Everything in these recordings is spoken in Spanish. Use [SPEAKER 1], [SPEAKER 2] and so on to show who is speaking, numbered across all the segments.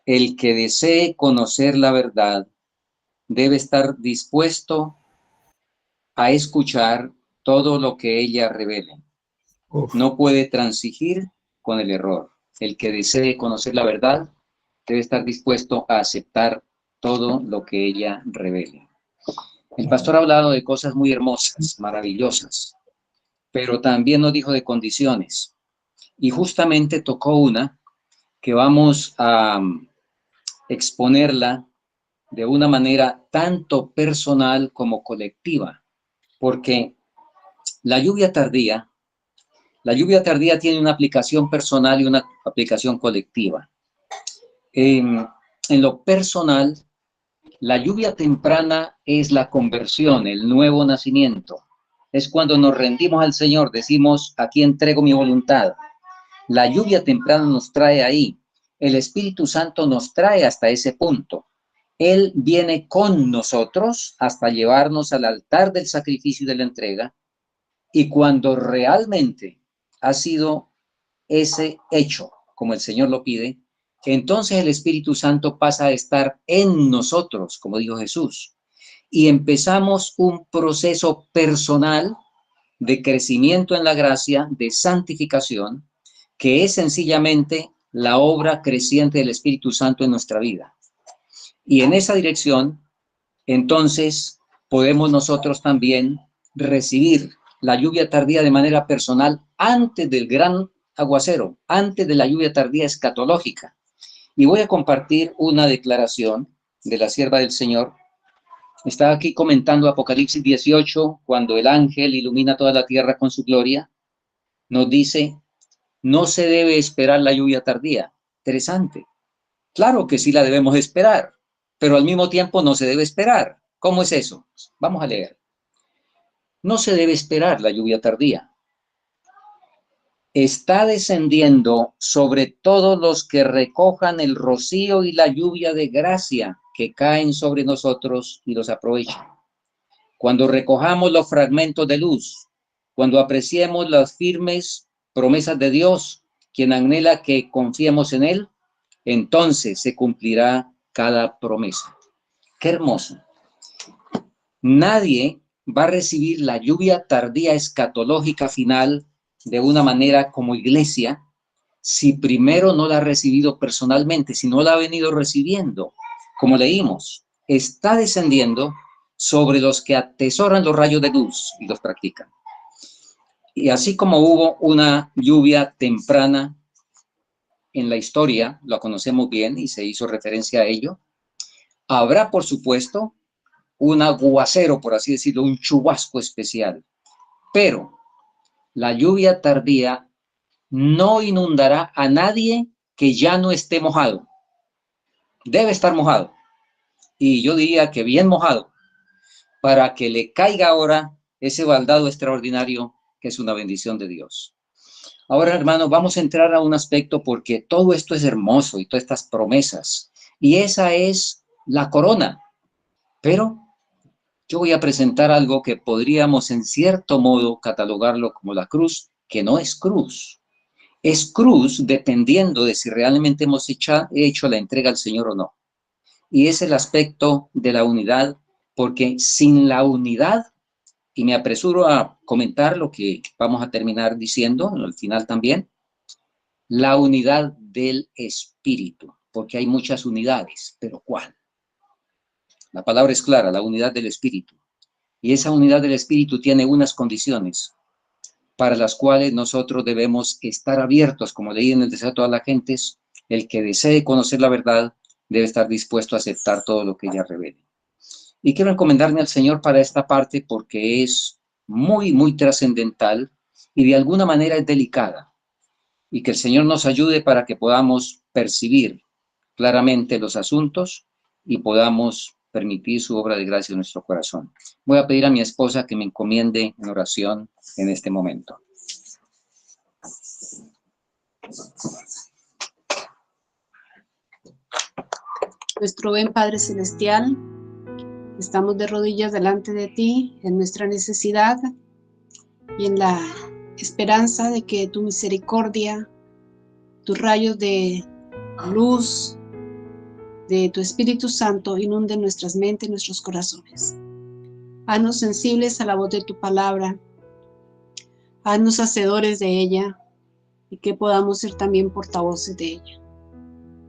[SPEAKER 1] El que desee conocer la verdad debe estar dispuesto a escuchar todo lo que ella revele.
[SPEAKER 2] Uf.
[SPEAKER 1] No puede transigir con el error. El que desee conocer la verdad debe estar dispuesto a aceptar todo lo que ella revele. El pastor ha hablado de cosas muy hermosas, maravillosas, pero también nos dijo de condiciones. Y justamente tocó una que vamos a exponerla de una manera tanto personal como colectiva, porque la lluvia tardía, la lluvia tardía tiene una aplicación personal y una aplicación colectiva. En lo personal, la lluvia temprana es la conversión, el nuevo nacimiento. Es cuando nos rendimos al Señor, decimos, aquí entrego mi voluntad. La lluvia temprana nos trae ahí. El Espíritu Santo nos trae hasta ese punto. Él viene con nosotros hasta llevarnos al altar del sacrificio y de la entrega. Y cuando realmente ha sido ese hecho, como el Señor lo pide, entonces el Espíritu Santo pasa a estar en nosotros, como dijo Jesús, y empezamos un proceso personal de crecimiento en la gracia, de santificación, que es sencillamente la obra creciente del Espíritu Santo en nuestra vida. Y en esa dirección, entonces, podemos nosotros también recibir la lluvia tardía de manera personal antes del gran aguacero, antes de la lluvia tardía escatológica. Y voy a compartir una declaración de la sierva del Señor. Está aquí comentando Apocalipsis 18, cuando el ángel ilumina toda la tierra con su gloria, nos dice, no se debe esperar la lluvia tardía. Interesante. Claro que sí la debemos esperar, pero al mismo tiempo no se debe esperar. ¿Cómo es eso? Vamos a leer. No se debe esperar la lluvia tardía. Está descendiendo sobre todos los que recojan el rocío y la lluvia de gracia que caen sobre nosotros y los aprovechan. Cuando recojamos los fragmentos de luz, cuando apreciemos las firmes promesas de Dios, quien anhela que confiemos en Él, entonces se cumplirá cada promesa. Qué hermoso. Nadie va a recibir la lluvia tardía escatológica final de una manera como iglesia si primero no la ha recibido personalmente, si no la ha venido recibiendo. Como leímos, está descendiendo sobre los que atesoran los rayos de luz y los practican. Y así como hubo una lluvia temprana en la historia, lo conocemos bien y se hizo referencia a ello, habrá, por supuesto, un aguacero, por así decirlo, un chubasco especial. Pero la lluvia tardía no inundará a nadie que ya no esté mojado. Debe estar mojado. Y yo diría que bien mojado, para que le caiga ahora ese baldado extraordinario que es una bendición de Dios. Ahora, hermanos, vamos a entrar a un aspecto porque todo esto es hermoso y todas estas promesas. Y esa es la corona. Pero yo voy a presentar algo que podríamos en cierto modo catalogarlo como la cruz, que no es cruz. Es cruz dependiendo de si realmente hemos hecho la entrega al Señor o no. Y es el aspecto de la unidad, porque sin la unidad, y me apresuro a comentar lo que vamos a terminar diciendo al final también, la unidad del Espíritu, porque hay muchas unidades, pero ¿cuál? La palabra es clara, la unidad del Espíritu. Y esa unidad del Espíritu tiene unas condiciones para las cuales nosotros debemos estar abiertos, como leí en el deseo de todas las gentes, el que desee conocer la verdad debe estar dispuesto a aceptar todo lo que ella revele. Y quiero encomendarme al Señor para esta parte porque es muy, muy trascendental y de alguna manera es delicada. Y que el Señor nos ayude para que podamos percibir claramente los asuntos y podamos permitir su obra de gracia en nuestro corazón. Voy a pedir a mi esposa que me encomiende en oración en este momento.
[SPEAKER 3] Nuestro buen Padre Celestial, estamos de rodillas delante de ti en nuestra necesidad y en la esperanza de que tu misericordia, tus rayos de luz de tu Espíritu Santo inunde nuestras mentes y nuestros corazones. Haznos sensibles a la voz de tu palabra, haznos hacedores de ella y que podamos ser también portavoces de ella.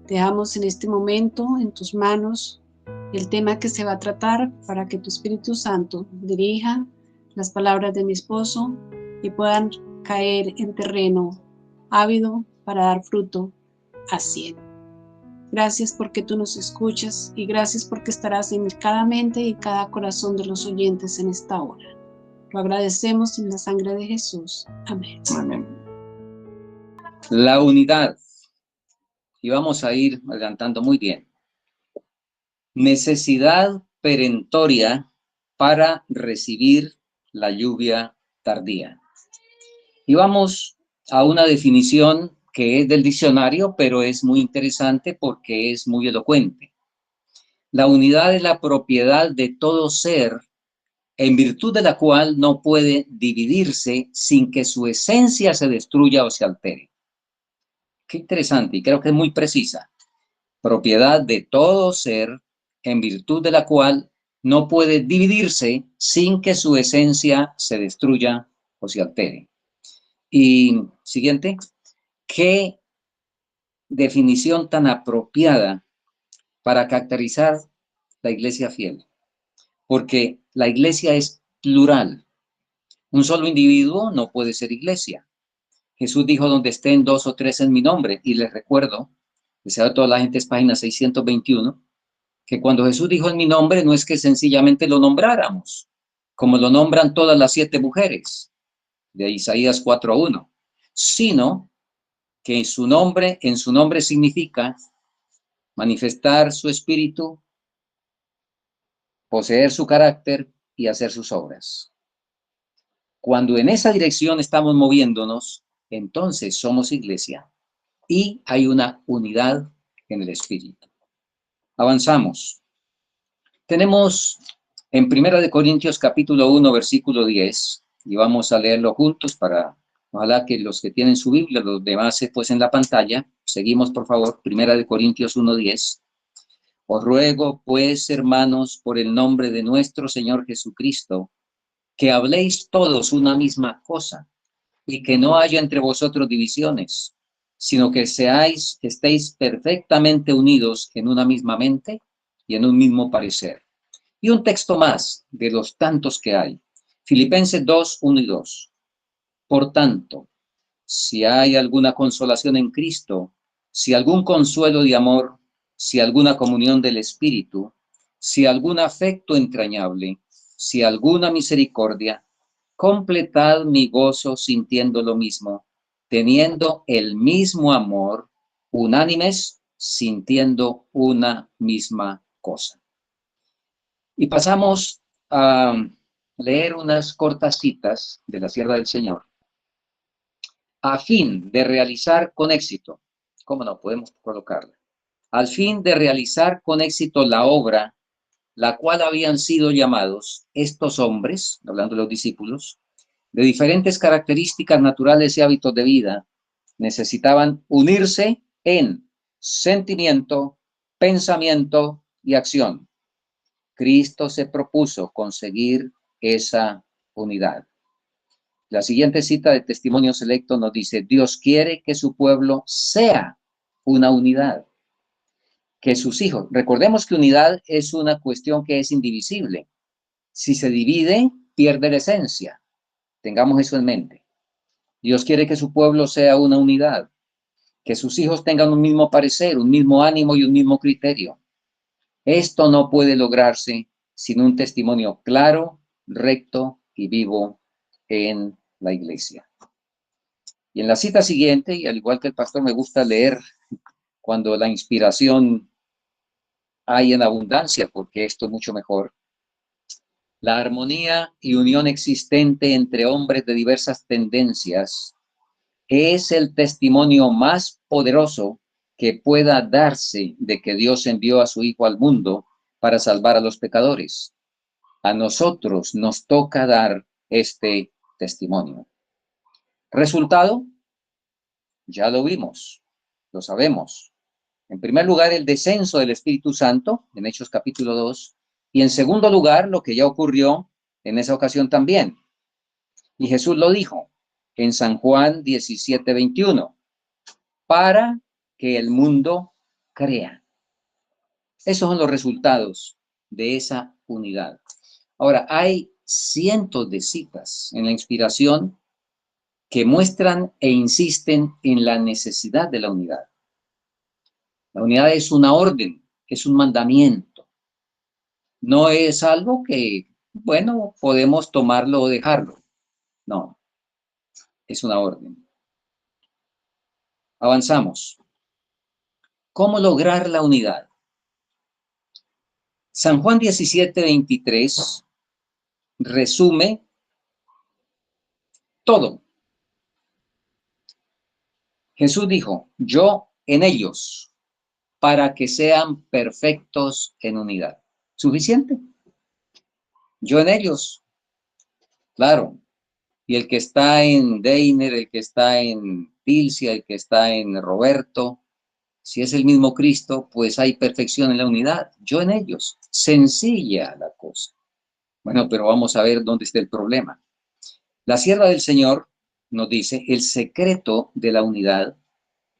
[SPEAKER 3] Dejamos en este momento en tus manos el tema que se va a tratar para que tu Espíritu Santo dirija las palabras de mi esposo y puedan caer en terreno ávido para dar fruto a 100. Gracias porque tú nos escuchas y gracias porque estarás en cada mente y cada corazón de los oyentes en esta hora. Lo agradecemos en la sangre de Jesús. Amén.
[SPEAKER 1] Amén. La unidad. Y vamos a ir adelantando muy bien. Necesidad perentoria para recibir la lluvia tardía. Y vamos a una definición que es del diccionario, pero es muy interesante porque es muy elocuente. La unidad es la propiedad de todo ser, en virtud de la cual no puede dividirse sin que su esencia se destruya o se altere. Qué interesante, y creo que es muy precisa. Propiedad de todo ser, en virtud de la cual no puede dividirse sin que su esencia se destruya o se altere. Y siguiente, qué definición tan apropiada para caracterizar la iglesia fiel, porque la iglesia es plural. Un solo individuo no puede ser iglesia. Jesús dijo, donde estén 2 o 3 en mi nombre, y les recuerdo, deseo a toda la gente, es página 621, que cuando Jesús dijo en mi nombre, no es que sencillamente lo nombráramos, como lo nombran todas las 7 mujeres, de Isaías 4:1, sino que en su nombre significa manifestar su espíritu, poseer su carácter y hacer sus obras. Cuando en esa dirección estamos moviéndonos, entonces somos iglesia y hay una unidad en el espíritu. Avanzamos. Tenemos en 1 Corintios capítulo 1, versículo 10, y vamos a leerlo juntos para, ojalá que los que tienen su Biblia, los demás pues en la pantalla, seguimos por favor, 1 Corintios 1, 10. Os ruego pues, hermanos, por el nombre de nuestro Señor Jesucristo, que habléis todos una misma cosa, y que no haya entre vosotros divisiones, sino que estéis perfectamente unidos en una misma mente y en un mismo parecer. Y un texto más de los tantos que hay. Filipenses 2, 1 y 2. Por tanto, si hay alguna consolación en Cristo, si algún consuelo de amor, si alguna comunión del Espíritu, si algún afecto entrañable, si alguna misericordia, completad mi gozo sintiendo lo mismo, teniendo el mismo amor, unánimes, sintiendo una misma cosa. Y pasamos a leer unas cortas citas de la sierva del Señor, a fin de realizar con éxito, ¿cómo no podemos colocarla? Al fin de realizar con éxito la obra, la cual habían sido llamados estos hombres, hablando de los discípulos, de diferentes características naturales y hábitos de vida, necesitaban unirse en sentimiento, pensamiento y acción. Cristo se propuso conseguir esa unidad. La siguiente cita de Testimonio Selecto nos dice, Dios quiere que su pueblo sea una unidad, que sus hijos, recordemos que unidad es una cuestión que es indivisible. Si se divide, pierde la esencia. Tengamos eso en mente. Dios quiere que su pueblo sea una unidad, que sus hijos tengan un mismo parecer, un mismo ánimo y un mismo criterio. Esto no puede lograrse sin un testimonio claro, recto y vivo en la iglesia. Y en la cita siguiente, y al igual que el pastor, me gusta leer cuando la inspiración hay en abundancia, porque esto es mucho mejor. La armonía y unión existente entre hombres de diversas tendencias es el testimonio más poderoso que pueda darse de que Dios envió a su Hijo al mundo para salvar a los pecadores. A nosotros nos toca dar este testimonio. Resultado, ya lo vimos, lo sabemos. En primer lugar, el descenso del Espíritu Santo, en Hechos capítulo 2, y en segundo lugar, lo que ya ocurrió en esa ocasión también. Y Jesús lo dijo en San Juan 17:21, para que el mundo crea. Esos son los resultados de esa unidad. Ahora, hay cientos de citas en la inspiración que muestran e insisten en la necesidad de la unidad. La unidad es una orden, es un mandamiento. No es algo que, bueno, podemos tomarlo o dejarlo. No, es una orden. Avanzamos. ¿Cómo lograr la unidad? San Juan 17:23 resume todo. Jesús dijo, yo en ellos, para que sean perfectos en unidad. ¿Suficiente? Yo en ellos, claro. Y el que está en Deiner, el que está en Tilcia, el que está en Roberto, si es el mismo Cristo, pues hay perfección en la unidad. Yo en ellos. Sencilla la cosa. Bueno, pero vamos a ver dónde está el problema. La sierva del Señor nos dice, el secreto de la unidad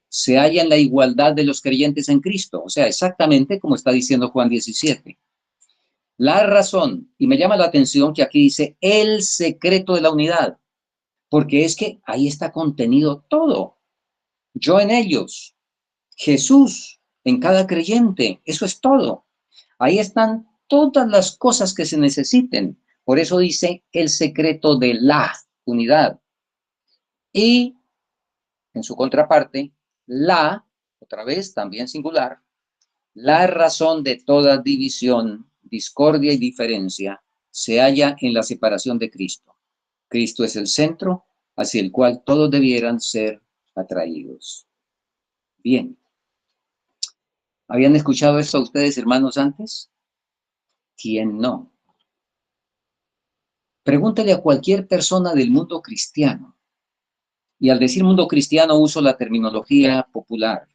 [SPEAKER 1] se halla en la igualdad de los creyentes en Cristo. O sea, exactamente como está diciendo Juan 17. La razón, y me llama la atención que aquí dice el secreto de la unidad, porque es que ahí está contenido todo. Yo en ellos, Jesús en cada creyente, eso es todo. Ahí están todas las cosas que se necesiten. Por eso dice el secreto de la unidad. Y en su contraparte, la, otra vez también singular, la razón de toda división, discordia y diferencia se halla en la separación de Cristo. Cristo es el centro hacia el cual todos debieran ser atraídos. Bien. ¿Habían escuchado esto a ustedes, hermanos, antes? ¿Quién no? Pregúntele a cualquier persona del mundo cristiano. Y al decir mundo cristiano uso la terminología popular.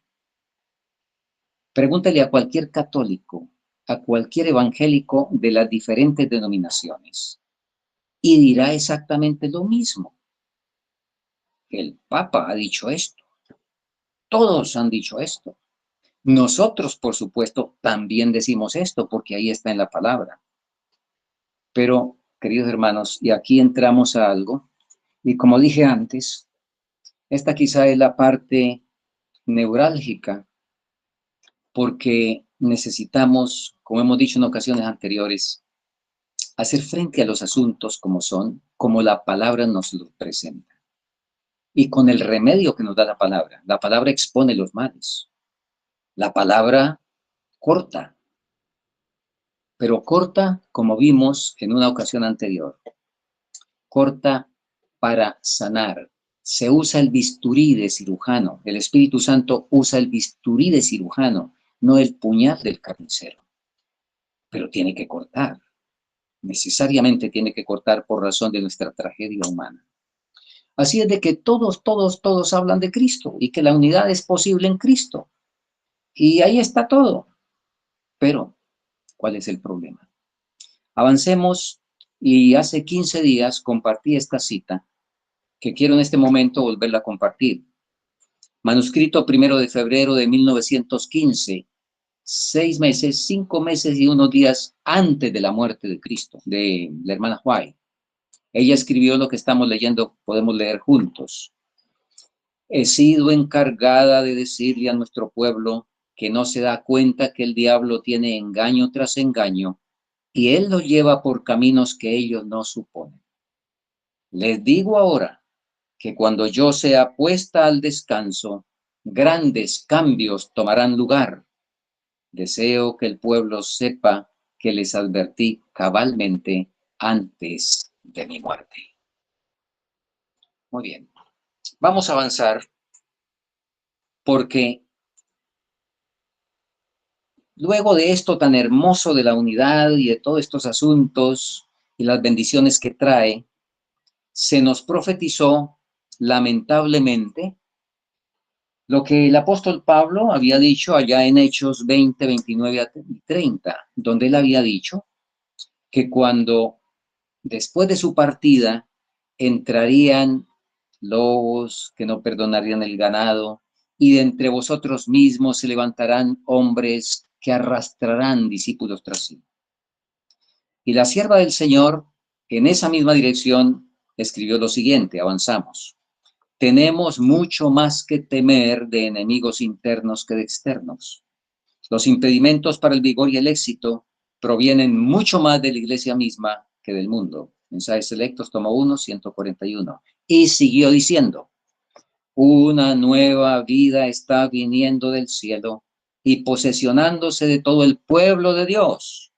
[SPEAKER 1] Pregúntele a cualquier católico, a cualquier evangélico de las diferentes denominaciones. Y dirá exactamente lo mismo. El Papa ha dicho esto. Todos han dicho esto. Nosotros, por supuesto, también decimos esto porque ahí está en la palabra. Pero, queridos hermanos, y aquí entramos a algo, y como dije antes, esta quizá es la parte neurálgica, porque necesitamos, como hemos dicho en ocasiones anteriores, hacer frente a los asuntos como son, como la palabra nos los presenta. Y con el remedio que nos da la palabra expone los males. La palabra corta, pero corta, como vimos en una ocasión anterior, corta para sanar. Se usa el bisturí de cirujano. El Espíritu Santo usa el bisturí de cirujano, no el puñal del carnicero. Pero tiene que cortar. Necesariamente tiene que cortar por razón de nuestra tragedia humana. Así es de que todos hablan de Cristo y que la unidad es posible en Cristo. Y ahí está todo. Pero, ¿cuál es el problema? Avancemos y hace 15 días compartí esta cita que quiero en este momento volverla a compartir. Manuscrito 1 de febrero de 1915, 6 meses, 5 meses y unos días antes de la muerte de Cristo, de la hermana White. Ella escribió lo que estamos leyendo, podemos leer juntos. He sido encargada de decirle a nuestro pueblo que no se da cuenta que el diablo tiene engaño tras engaño y él lo lleva por caminos que ellos no suponen. Les digo ahora que cuando yo sea puesta al descanso, grandes cambios tomarán lugar. Deseo que el pueblo sepa que les advertí cabalmente antes de mi muerte. Muy bien, vamos a avanzar porque luego de esto tan hermoso de la unidad y de todos estos asuntos y las bendiciones que trae, se nos profetizó lamentablemente Lo que el apóstol Pablo había dicho allá en Hechos 20, 29 y 30, donde él había dicho que cuando después de su partida entrarían lobos que no perdonarían el ganado, y de entre vosotros mismos se levantarán hombres que arrastrarán discípulos tras sí. Y la sierva del Señor, en esa misma dirección, escribió lo siguiente, avanzamos. Tenemos mucho más que temer de enemigos internos que de externos. Los impedimentos para el vigor y el éxito provienen mucho más de la iglesia misma que del mundo. Mensajes selectos, tomo 1, 141. Y siguió diciendo, una nueva vida está viniendo del cielo y posesionándose de todo el pueblo de Dios.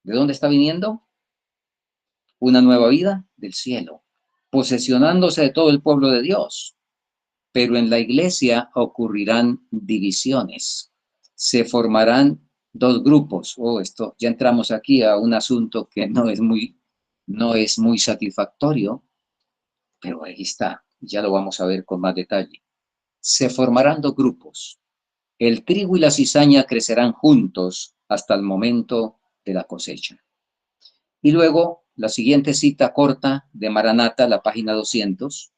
[SPEAKER 1] ¿De dónde está viniendo? Una nueva vida del cielo, posesionándose de todo el pueblo de Dios. Pero en la iglesia ocurrirán divisiones. Se formarán dos grupos. Esto ya entramos aquí a un asunto que no es muy satisfactorio, pero ahí está, ya lo vamos a ver con más detalle. Se formarán dos grupos. El trigo y la cizaña crecerán juntos hasta el momento de la cosecha. Y luego la siguiente cita corta de Maranata, la página 200,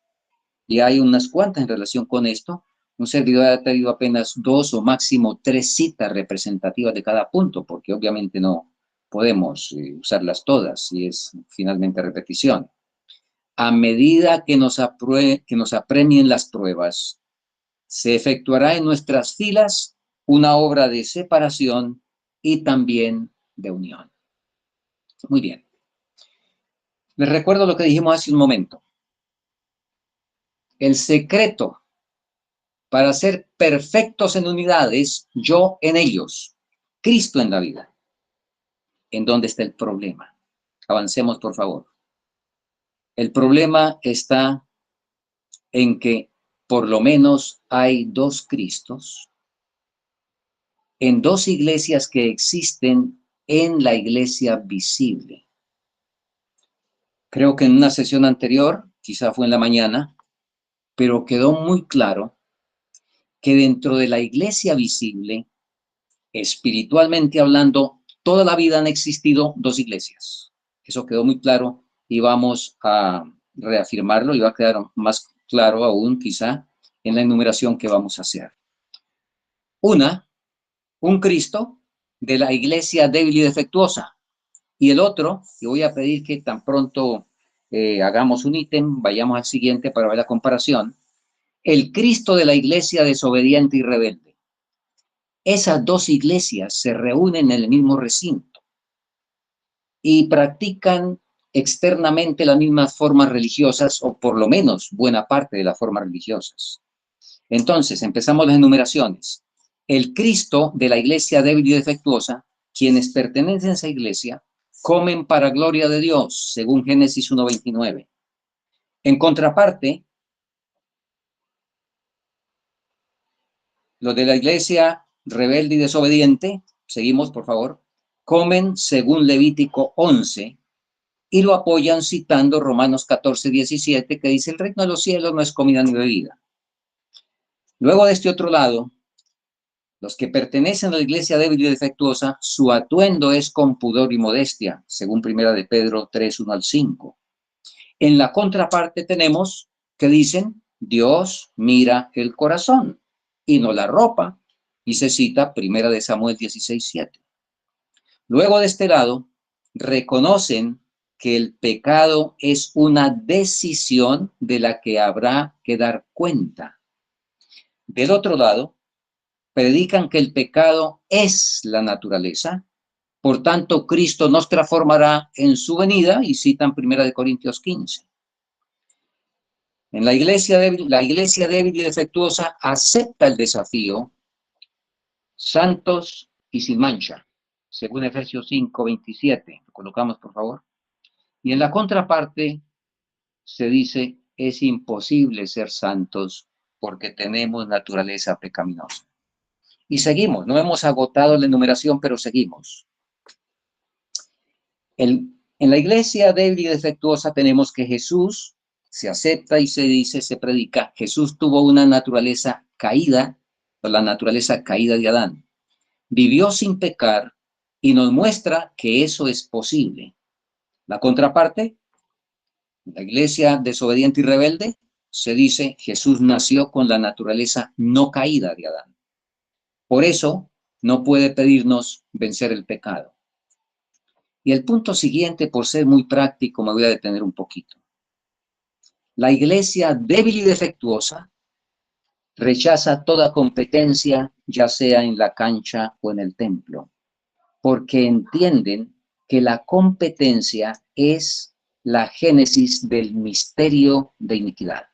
[SPEAKER 1] y hay unas cuantas en relación con esto. Un servidor ha traído apenas 2 o máximo 3 citas representativas de cada punto, porque obviamente no podemos usarlas todas y es finalmente repetición. A medida que nos apremien las pruebas, se efectuará en nuestras filas una obra de separación y también de unión. Muy bien. Les recuerdo lo que dijimos hace un momento. El secreto para ser perfectos en unidades, yo en ellos, Cristo en la vida. ¿En dónde está el problema? Avancemos, por favor. El problema está en que por lo menos hay dos Cristos en dos iglesias que existen en la iglesia visible. Creo que en una sesión anterior, quizá fue en la mañana, pero quedó muy claro que dentro de la iglesia visible, espiritualmente hablando, toda la vida han existido dos iglesias. Eso quedó muy claro y vamos a reafirmarlo y va a quedar más claro aún quizá en la enumeración que vamos a hacer. Un Cristo de la iglesia débil y defectuosa, y el otro, y voy a pedir que tan pronto hagamos un ítem, vayamos al siguiente para ver la comparación, el Cristo de la iglesia desobediente y rebelde. Esas dos iglesias se reúnen en el mismo recinto y practican externamente las mismas formas religiosas, o por lo menos buena parte de las formas religiosas. Entonces, empezamos las enumeraciones. El Cristo de la iglesia débil y defectuosa, quienes pertenecen a esa iglesia, comen para gloria de Dios, según Génesis 1:29. En contraparte, los de la iglesia rebelde y desobediente, seguimos por favor, comen según Levítico 11 y lo apoyan citando Romanos 14:17, que dice el reino de los cielos no es comida ni bebida. Luego de este otro lado, los que pertenecen a la iglesia débil y defectuosa, su atuendo es con pudor y modestia, según Primera de Pedro 3:1-5. En la contraparte tenemos que dicen, Dios mira el corazón y no la ropa, y se cita Primera de Samuel 16:7. Luego de este lado, reconocen que el pecado es una decisión de la que habrá que dar cuenta. Del otro lado, predican que el pecado es la naturaleza, por tanto, Cristo nos transformará en su venida, y citan 1 Corintios 15. En la iglesia débil y defectuosa acepta el desafío, santos y sin mancha, según Efesios 5:27. Lo colocamos, por favor. Y en la contraparte se dice, es imposible ser santos porque tenemos naturaleza pecaminosa. Y seguimos, no hemos agotado la enumeración, pero seguimos. En la iglesia débil y defectuosa tenemos que Jesús se acepta y se dice, se predica, Jesús tuvo una naturaleza caída, o la naturaleza caída de Adán. Vivió sin pecar y nos muestra que eso es posible. La contraparte, la iglesia desobediente y rebelde, se dice Jesús nació con la naturaleza no caída de Adán. Por eso no puede pedirnos vencer el pecado. Y el punto siguiente, por ser muy práctico, me voy a detener un poquito. La iglesia débil y defectuosa rechaza toda competencia, ya sea en la cancha o en el templo, porque entienden que la competencia es la génesis del misterio de iniquidad.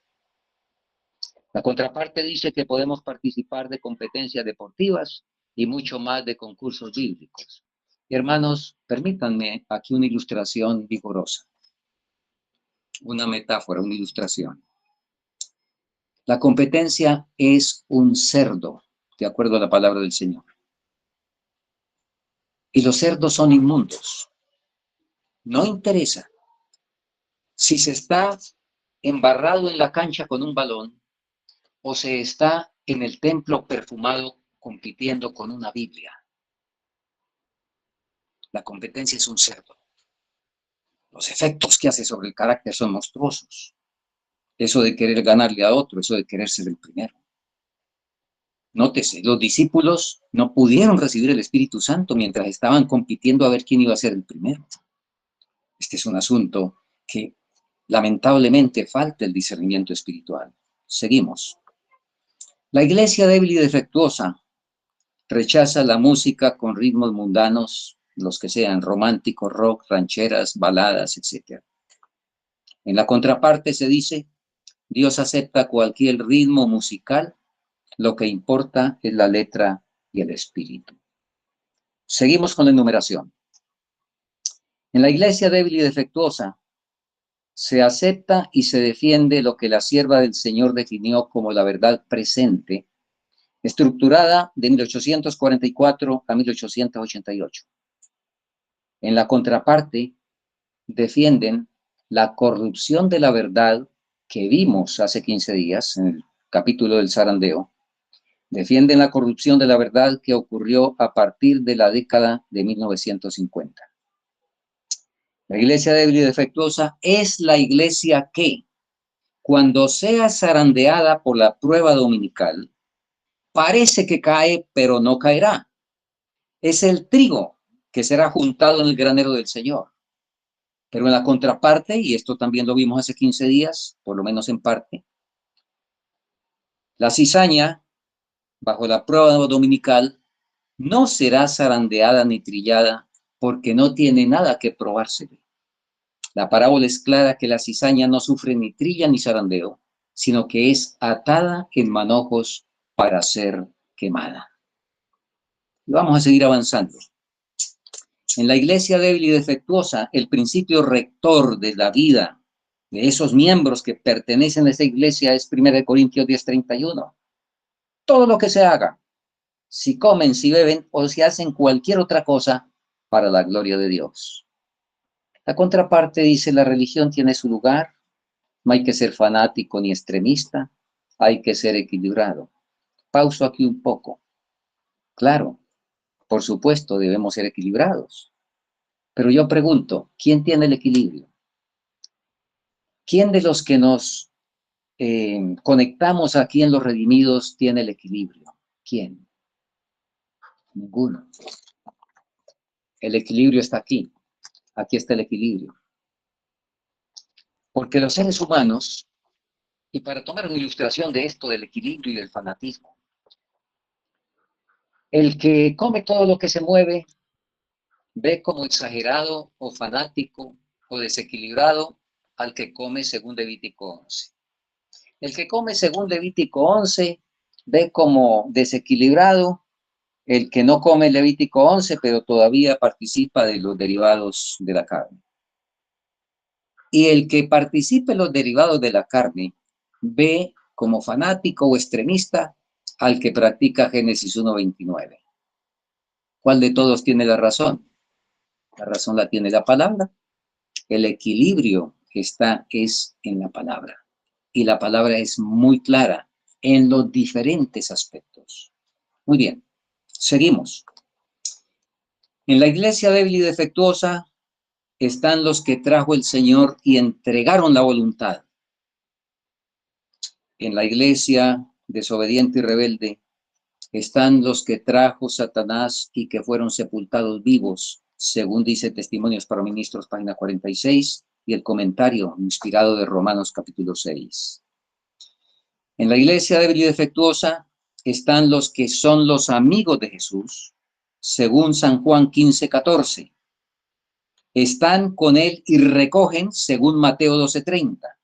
[SPEAKER 1] La contraparte dice que podemos participar de competencias deportivas y mucho más de concursos bíblicos. Hermanos, permítanme aquí una ilustración vigorosa, una metáfora, una ilustración. La competencia es un cerdo, de acuerdo a la palabra del Señor. Y los cerdos son inmundos. No interesa si se está embarrado en la cancha con un balón o se está en el templo perfumado compitiendo con una Biblia. La competencia es un cerdo. Los efectos que hace sobre el carácter son monstruosos. Eso de querer ganarle a otro, eso de querer ser el primero. Nótese, los discípulos no pudieron recibir el Espíritu Santo mientras estaban compitiendo a ver quién iba a ser el primero. Este es un asunto que lamentablemente falta el discernimiento espiritual. Seguimos. La iglesia débil y defectuosa rechaza la música con ritmos mundanos, los que sean románticos, rock, rancheras, baladas, etc. En la contraparte se dice, Dios acepta cualquier ritmo musical, lo que importa es la letra y el espíritu. Seguimos con la enumeración. En la iglesia débil y defectuosa se acepta y se defiende lo que la sierva del Señor definió como la verdad presente, estructurada de 1844 a 1888. En la contraparte, defienden la corrupción de la verdad que vimos hace 15 días en el capítulo del zarandeo. Defienden la corrupción de la verdad que ocurrió a partir de la década de 1950. La iglesia débil y defectuosa es la iglesia que, cuando sea zarandeada por la prueba dominical, parece que cae, pero no caerá. Es el trigo que será juntado en el granero del Señor. Pero en la contraparte, y esto también lo vimos hace 15 días, por lo menos en parte, la cizaña, bajo la prueba dominical, no será zarandeada ni trillada porque no tiene nada que probársele. La parábola es clara que la cizaña no sufre ni trilla ni zarandeo, sino que es atada en manojos para ser quemada. Y vamos a seguir avanzando. En la iglesia débil y defectuosa, el principio rector de la vida de esos miembros que pertenecen a esa iglesia es 1 Corintios 10:31. Todo lo que se haga, si comen, si beben o si hacen cualquier otra cosa, para la gloria de Dios. La contraparte dice, la religión tiene su lugar, no hay que ser fanático ni extremista, hay que ser equilibrado. Pauso aquí un poco. Claro, por supuesto, debemos ser equilibrados. Pero yo pregunto, ¿quién tiene el equilibrio? ¿Quién de los que nos conectamos aquí en los redimidos tiene el equilibrio? ¿Quién? Ninguno. El equilibrio está aquí. Aquí está el equilibrio. Porque los seres humanos, y para tomar una ilustración de esto, del equilibrio y del fanatismo, el que come todo lo que se mueve ve como exagerado o fanático o desequilibrado al que come según Levítico 11. El que come según Levítico 11 ve como desequilibrado el que no come Levítico 11, pero todavía participa de los derivados de la carne. Y el que participe en los derivados de la carne ve como fanático o extremista al que practica Génesis 1:29. ¿Cuál de todos tiene la razón? La razón la tiene la palabra. El equilibrio que está es en la palabra. Y la palabra es muy clara. en los diferentes aspectos. Muy bien, seguimos. En la iglesia débil y defectuosa están los que trajo el Señor y entregaron la voluntad. En la iglesia desobediente y rebelde están los que trajo Satanás y que fueron sepultados vivos, según dice Testimonios para Ministros, página 46, y el comentario inspirado de Romanos capítulo 6. En la iglesia débil y defectuosa están los que son los amigos de Jesús, según San Juan 15:14. Están con él y recogen, según Mateo 12:30.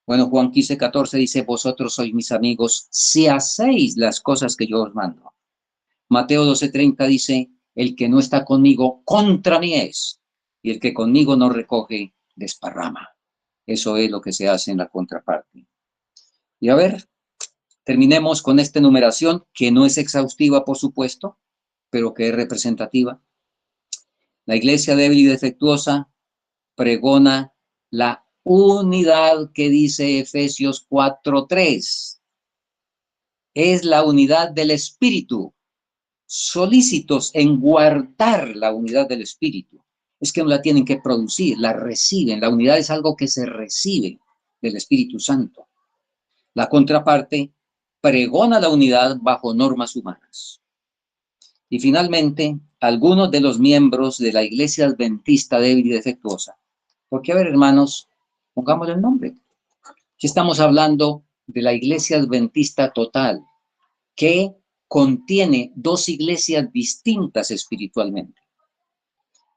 [SPEAKER 1] Bueno, Juan 15:14 dice, vosotros sois mis amigos si hacéis las cosas que yo os mando. Mateo 12:30 dice, el que no está conmigo, contra mí es, y el que conmigo no recoge, desparrama. Eso es lo que se hace en la contraparte. Y a ver, terminemos con esta enumeración, que no es exhaustiva, por supuesto, pero que es representativa. La iglesia débil y defectuosa pregona la unidad que dice Efesios 4:3. Es la unidad del Espíritu, solícitos en guardar la unidad del Espíritu. Es que no la tienen que producir, la reciben. La unidad es algo que se recibe del Espíritu Santo. La contraparte pregona la unidad bajo normas humanas. Y finalmente, algunos de los miembros de la iglesia adventista débil y defectuosa. Porque, a ver, hermanos, pongamos el nombre. Aquí estamos hablando de la iglesia adventista total, que contiene dos iglesias distintas espiritualmente.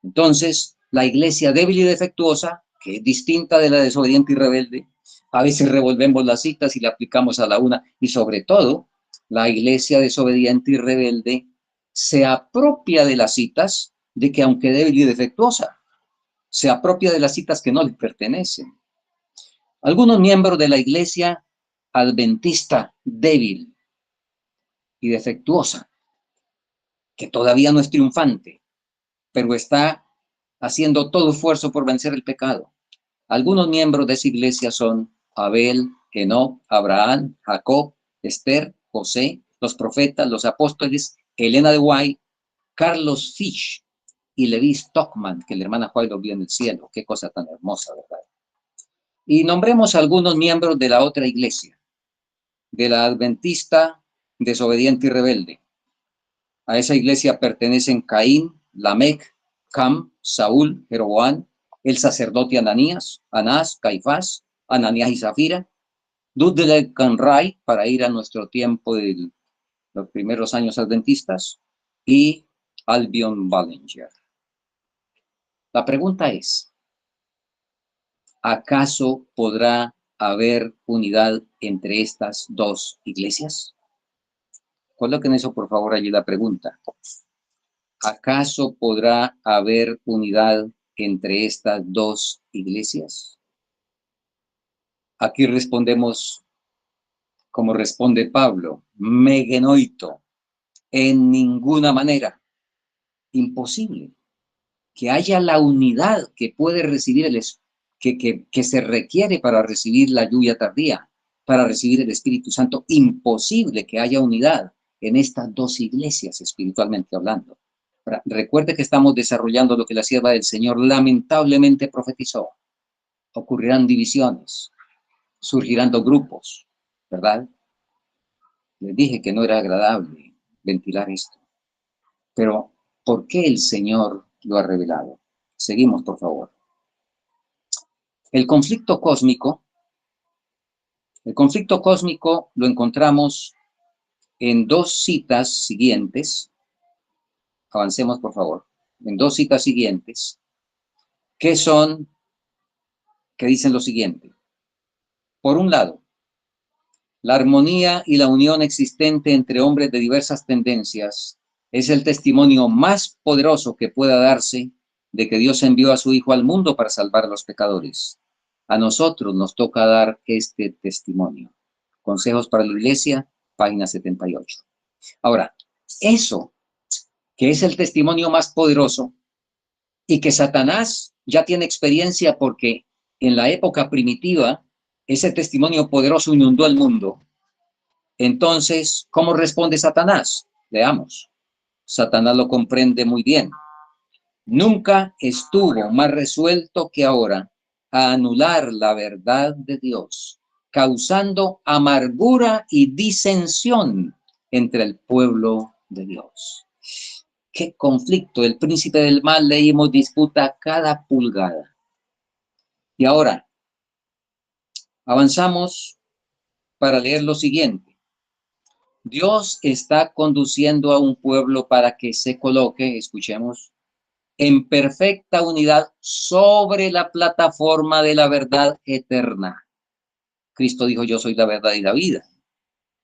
[SPEAKER 1] Entonces, la iglesia débil y defectuosa, que es distinta de la desobediente y rebelde, a veces revolvemos las citas y la aplicamos a la una, y sobre todo, la iglesia desobediente y rebelde se apropia de las citas de que, aunque débil y defectuosa, se apropia de las citas que no le pertenecen. Algunos miembros de la iglesia adventista débil y defectuosa, que todavía no es triunfante, pero está haciendo todo esfuerzo por vencer el pecado. Algunos miembros de esa iglesia son Abel, Enoc, Abraham, Jacob, Esther, José, los profetas, los apóstoles, Elena de White, Carlos Fish y Levi Stockman, que la hermana White lo vio en el cielo. Qué cosa tan hermosa, ¿verdad? Y nombremos algunos miembros de la otra iglesia, de la adventista desobediente y rebelde. A esa iglesia pertenecen Caín, Lamec, Cam, Saúl, Jeroboam, el sacerdote Ananías, Anás, Caifás, Ananías y Zafira, Dudley Canray, para ir a nuestro tiempo de los primeros años adventistas, y Albion Ballinger. La pregunta es, ¿acaso podrá haber unidad entre estas dos iglesias? Coloquen eso, por favor, allí la pregunta. ¿Acaso podrá haber unidad entre estas dos iglesias? Aquí respondemos como responde Pablo, megenoito, en ninguna manera. Imposible que haya la unidad que puede recibir que se requiere para recibir la lluvia tardía, para recibir el Espíritu Santo. Imposible que haya unidad en estas dos iglesias, espiritualmente hablando. Ahora, recuerde que estamos desarrollando lo que la sierva del Señor lamentablemente profetizó. Ocurrirán divisiones, surgirán dos grupos, ¿verdad? Les dije que no era agradable ventilar esto. Pero, ¿por qué el Señor lo ha revelado? Seguimos, por favor. El conflicto cósmico lo encontramos en dos citas siguientes. Avancemos, por favor. En dos citas siguientes, que dicen lo siguiente. Por un lado, la armonía y la unión existente entre hombres de diversas tendencias es el testimonio más poderoso que pueda darse de que Dios envió a su Hijo al mundo para salvar a los pecadores. A nosotros nos toca dar este testimonio. Consejos para la Iglesia, página 78. Ahora, eso que es el testimonio más poderoso y que Satanás ya tiene experiencia porque en la época primitiva ese testimonio poderoso inundó el mundo. Entonces, ¿cómo responde Satanás? Leamos. Satanás lo comprende muy bien. Nunca estuvo más resuelto que ahora a anular la verdad de Dios, causando amargura y disensión entre el pueblo de Dios. Qué conflicto. El príncipe del mal, leímos, disputa cada pulgada. Y ahora, avanzamos para leer lo siguiente. Dios está conduciendo a un pueblo para que se coloque, escuchemos, en perfecta unidad sobre la plataforma de la verdad eterna. Cristo dijo, yo soy la verdad y la vida.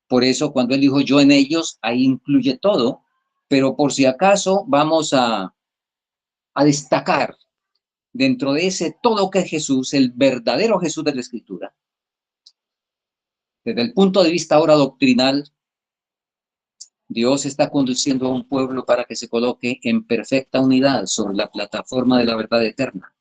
[SPEAKER 1] Por eso, cuando Él dijo, yo en ellos, ahí incluye todo, pero por si acaso vamos a destacar dentro de ese todo que es Jesús, el verdadero Jesús de la Escritura. Desde el punto de vista ahora doctrinal, Dios está conduciendo a un pueblo para que se coloque en perfecta unidad sobre la plataforma de la verdad eterna.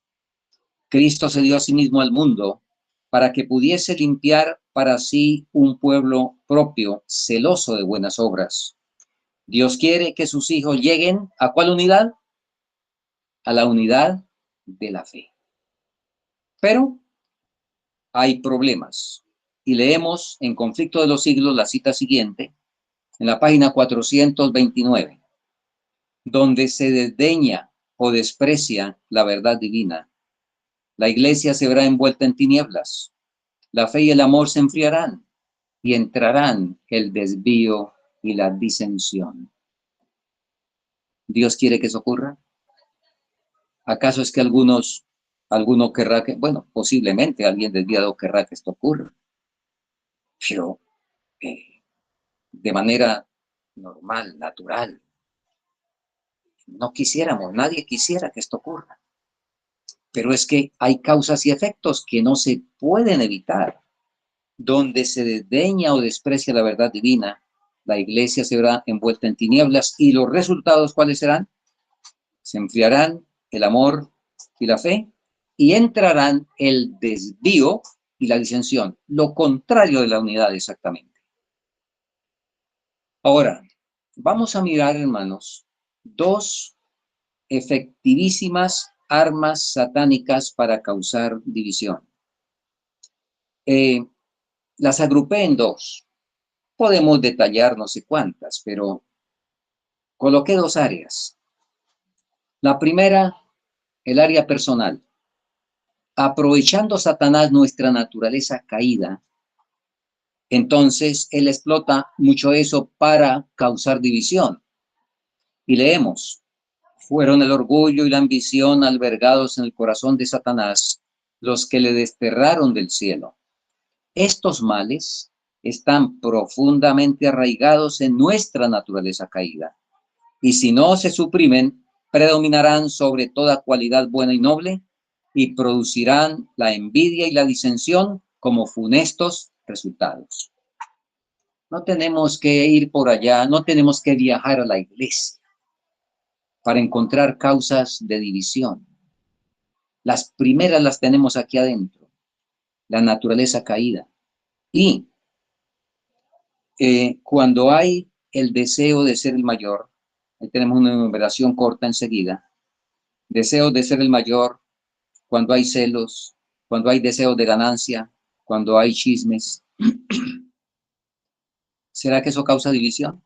[SPEAKER 1] Cristo se dio a sí mismo al mundo para que pudiese limpiar para sí un pueblo propio, celoso de buenas obras. Dios quiere que sus hijos lleguen ¿a cuál unidad? A la unidad de la fe. Pero hay problemas. Y leemos en Conflicto de los Siglos la cita siguiente, en la página 429, donde se desdeña o desprecia la verdad divina. La iglesia se verá envuelta en tinieblas. La fe y el amor se enfriarán y entrarán el desvío y la disensión. ¿Dios quiere que eso ocurra? ¿Acaso es que alguno querrá que, bueno, posiblemente alguien desviado querrá que esto ocurra? Pero de manera normal, natural, no quisiéramos, nadie quisiera que esto ocurra. Pero es que hay causas y efectos que no se pueden evitar. Donde se desdeña o desprecia la verdad divina, la iglesia se verá envuelta en tinieblas y los resultados, ¿cuáles serán? Se enfriarán el amor y la fe y entrarán el desvío y la disensión, lo contrario de la unidad exactamente. Ahora, vamos a mirar, hermanos, dos efectivísimas armas satánicas para causar división. Las agrupé en dos. Podemos detallar no sé cuántas, pero coloqué dos áreas. La primera, el área personal. Aprovechando Satanás nuestra naturaleza caída, entonces él explota mucho eso para causar división. Y leemos, fueron el orgullo y la ambición albergados en el corazón de Satanás los que le desterraron del cielo. Estos males están profundamente arraigados en nuestra naturaleza caída. Y si no se suprimen, predominarán sobre toda cualidad buena y noble y producirán la envidia y la disensión como funestos resultados. No tenemos que ir por allá, no tenemos que viajar a la iglesia para encontrar causas de división. Las primeras las tenemos aquí adentro, la naturaleza caída. Y cuando hay el deseo de ser el mayor, ahí tenemos una enumeración corta enseguida, deseo de ser el mayor, cuando hay celos, cuando hay deseos de ganancia, cuando hay chismes. ¿Será que eso causa división?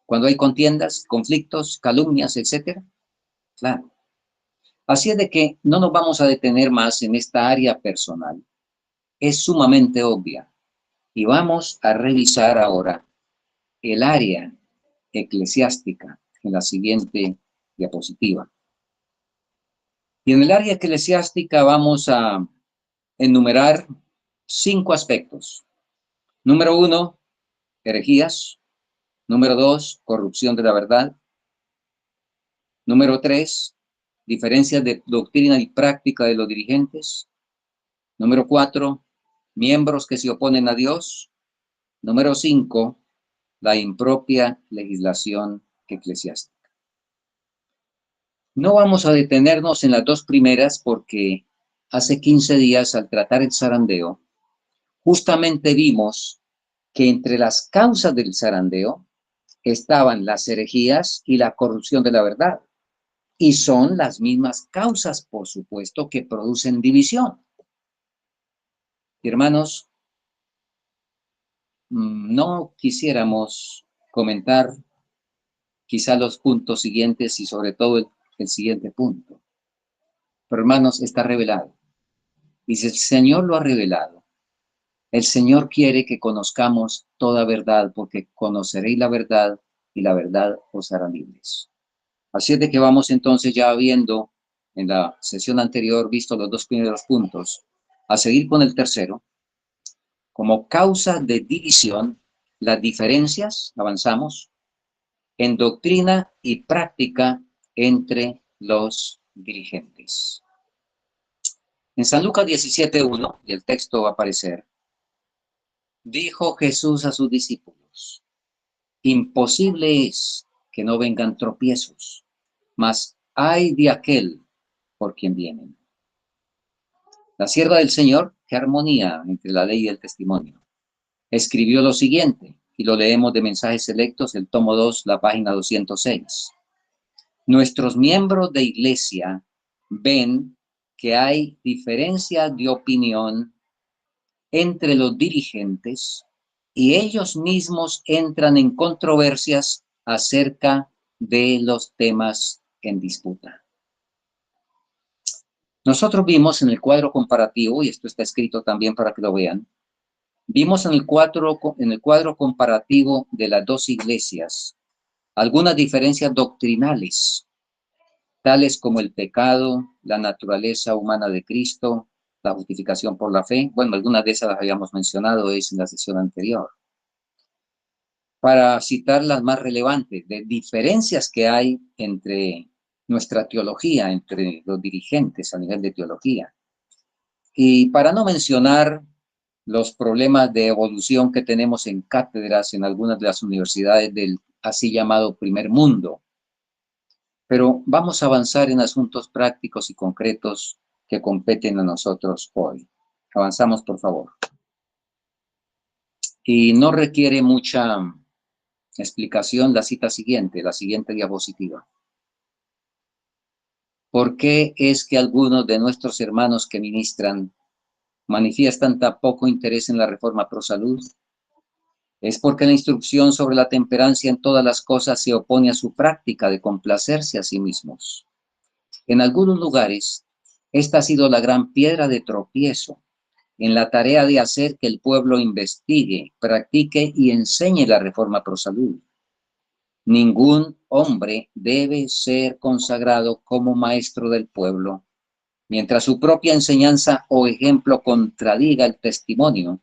[SPEAKER 1] Cuando hay contiendas, conflictos, calumnias, etcétera. Claro. Así es de que no nos vamos a detener más en esta área personal. Es sumamente obvia. Y vamos a revisar ahora el área eclesiástica en la siguiente diapositiva. Y en el área eclesiástica vamos a enumerar 5 aspectos. Número 1, herejías. Número 2, corrupción de la verdad. Número 3, diferencias de doctrina y práctica de los dirigentes. Número 4, miembros que se oponen a Dios. Número 5, la impropia legislación eclesiástica. No vamos a detenernos en las dos primeras porque hace 15 días al tratar el zarandeo, justamente vimos que entre las causas del zarandeo estaban las herejías y la corrupción de la verdad. Y son las mismas causas, por supuesto, que producen división. Hermanos, no quisiéramos comentar quizá los puntos siguientes y sobre todo el siguiente punto. Pero hermanos, está revelado. Y si el Señor lo ha revelado, el Señor quiere que conozcamos toda verdad, porque conoceréis la verdad y la verdad os hará libres. Así es de que vamos entonces ya viendo en la sesión anterior, visto los dos primeros puntos, a seguir con el tercero. Como causa de división, las diferencias, avanzamos, en doctrina y práctica entre los dirigentes. En San Lucas 17:1, y el texto va a aparecer, dijo Jesús a sus discípulos: imposible es que no vengan tropiezos, mas ay de aquel por quien vienen. La sierva del Señor, qué armonía entre la ley y el testimonio, escribió lo siguiente, y lo leemos de Mensajes Selectos, el tomo 2, la página 206. Nuestros miembros de iglesia ven que hay diferencia de opinión entre los dirigentes y ellos mismos entran en controversias acerca de los temas en disputa. Nosotros vimos en el cuadro comparativo, y esto está escrito también para que lo vean, vimos en el cuadro comparativo de las dos iglesias algunas diferencias doctrinales, tales como el pecado, la naturaleza humana de Cristo, la justificación por la fe. Bueno, algunas de esas las habíamos mencionado en la sesión anterior. Para citar las más relevantes, de diferencias que hay entre nuestra teología, entre los dirigentes a nivel de teología. Y para no mencionar los problemas de evolución que tenemos en cátedras en algunas de las universidades del así llamado primer mundo. Pero vamos a avanzar en asuntos prácticos y concretos que competen a nosotros hoy. Avanzamos, por favor. Y no requiere mucha explicación la cita siguiente, la siguiente diapositiva. ¿Por qué es que algunos de nuestros hermanos que ministran manifiestan tan poco interés en la reforma pro salud? Es porque la instrucción sobre la temperancia en todas las cosas se opone a su práctica de complacerse a sí mismos. En algunos lugares, esta ha sido la gran piedra de tropiezo en la tarea de hacer que el pueblo investigue, practique y enseñe la reforma pro salud. Ningún hombre debe ser consagrado como maestro del pueblo, mientras su propia enseñanza o ejemplo contradiga el testimonio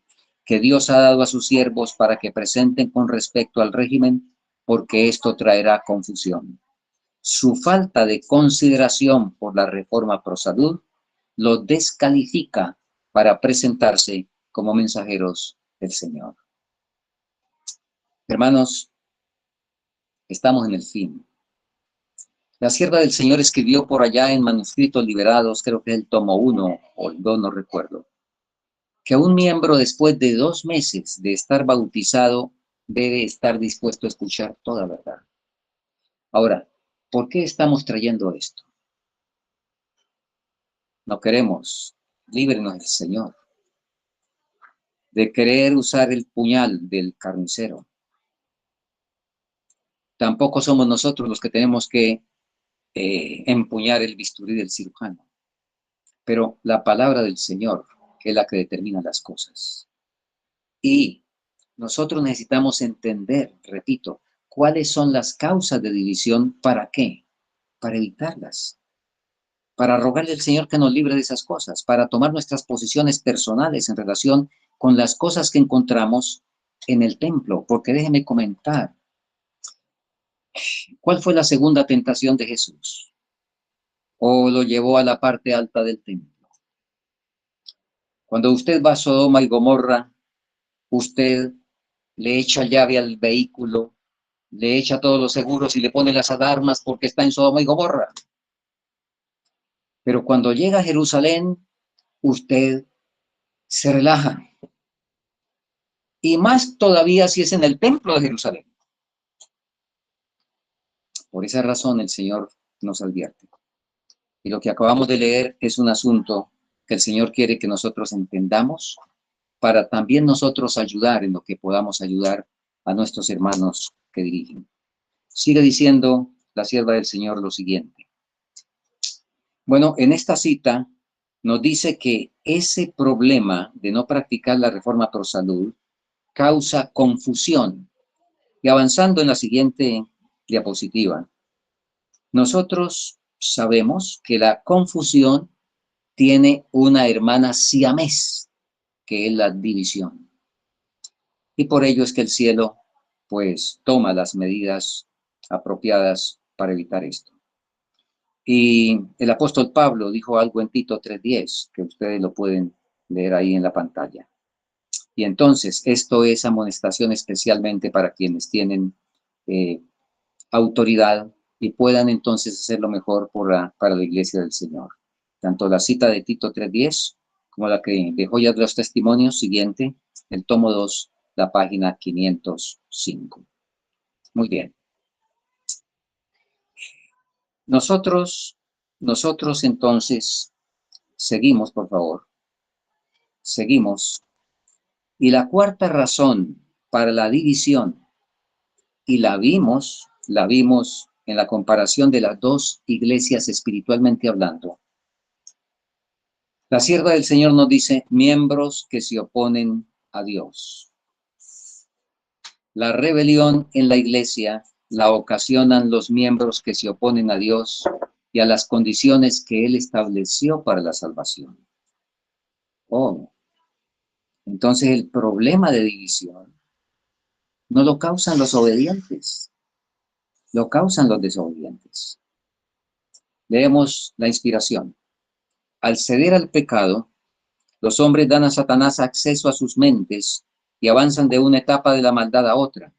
[SPEAKER 1] que Dios ha dado a sus siervos para que presenten con respecto al régimen, porque esto traerá confusión. Su falta de consideración por la reforma pro salud lo descalifica para presentarse como mensajeros del Señor. Hermanos, estamos en el fin. La sierva del Señor escribió por allá en manuscritos liberados, creo que es el tomo 1 o el 2, no recuerdo, que un miembro después de 2 meses de estar bautizado debe estar dispuesto a escuchar toda verdad. Ahora, ¿por qué estamos trayendo esto? No queremos, líbrenos el Señor, de querer usar el puñal del carnicero. Tampoco somos nosotros los que tenemos que empuñar el bisturí del cirujano. Pero la palabra del Señor es la que determina las cosas. Y nosotros necesitamos entender, repito, cuáles son las causas de división. ¿Para qué? Para evitarlas. Para rogarle al Señor que nos libre de esas cosas, para tomar nuestras posiciones personales en relación con las cosas que encontramos en el templo. Porque déjeme comentar, ¿cuál fue la segunda tentación de Jesús? ¿O lo llevó a la parte alta del templo? Cuando usted va a Sodoma y Gomorra, usted le echa llave al vehículo, le echa todos los seguros y le pone las alarmas porque está en Sodoma y Gomorra. Pero cuando llega a Jerusalén, usted se relaja y más todavía si es en el templo de Jerusalén. Por esa razón el Señor nos advierte. Y lo que acabamos de leer es un asunto que el Señor quiere que nosotros entendamos para también nosotros ayudar en lo que podamos ayudar a nuestros hermanos que dirigen. Sigue diciendo la sierva del Señor lo siguiente. Bueno, en esta cita nos dice que ese problema de no practicar la reforma por salud causa confusión. Y avanzando en la siguiente diapositiva, nosotros sabemos que la confusión tiene una hermana siamés, que es la división. Y por ello es que el cielo, pues, toma las medidas apropiadas para evitar esto. Y el apóstol Pablo dijo algo en Tito 3:10, que ustedes lo pueden leer ahí en la pantalla. Y entonces, esto es amonestación especialmente para quienes tienen autoridad y puedan entonces hacerlo mejor para la iglesia del Señor. Tanto la cita de Tito 3:10 como la que de Joyas de los Testimonios, siguiente, el tomo 2, la página 505. Muy bien. Nosotros entonces seguimos, por favor. Seguimos. Y la cuarta razón para la división, y la vimos en la comparación de las dos iglesias espiritualmente hablando. La sierva del Señor nos dice, miembros que se oponen a Dios. La rebelión en la iglesia la ocasionan los miembros que se oponen a Dios y a las condiciones que Él estableció para la salvación. Oh, entonces el problema de división no lo causan los obedientes, lo causan los desobedientes. Leemos la inspiración. Al ceder al pecado, los hombres dan a Satanás acceso a sus mentes y avanzan de una etapa de la maldad a otra.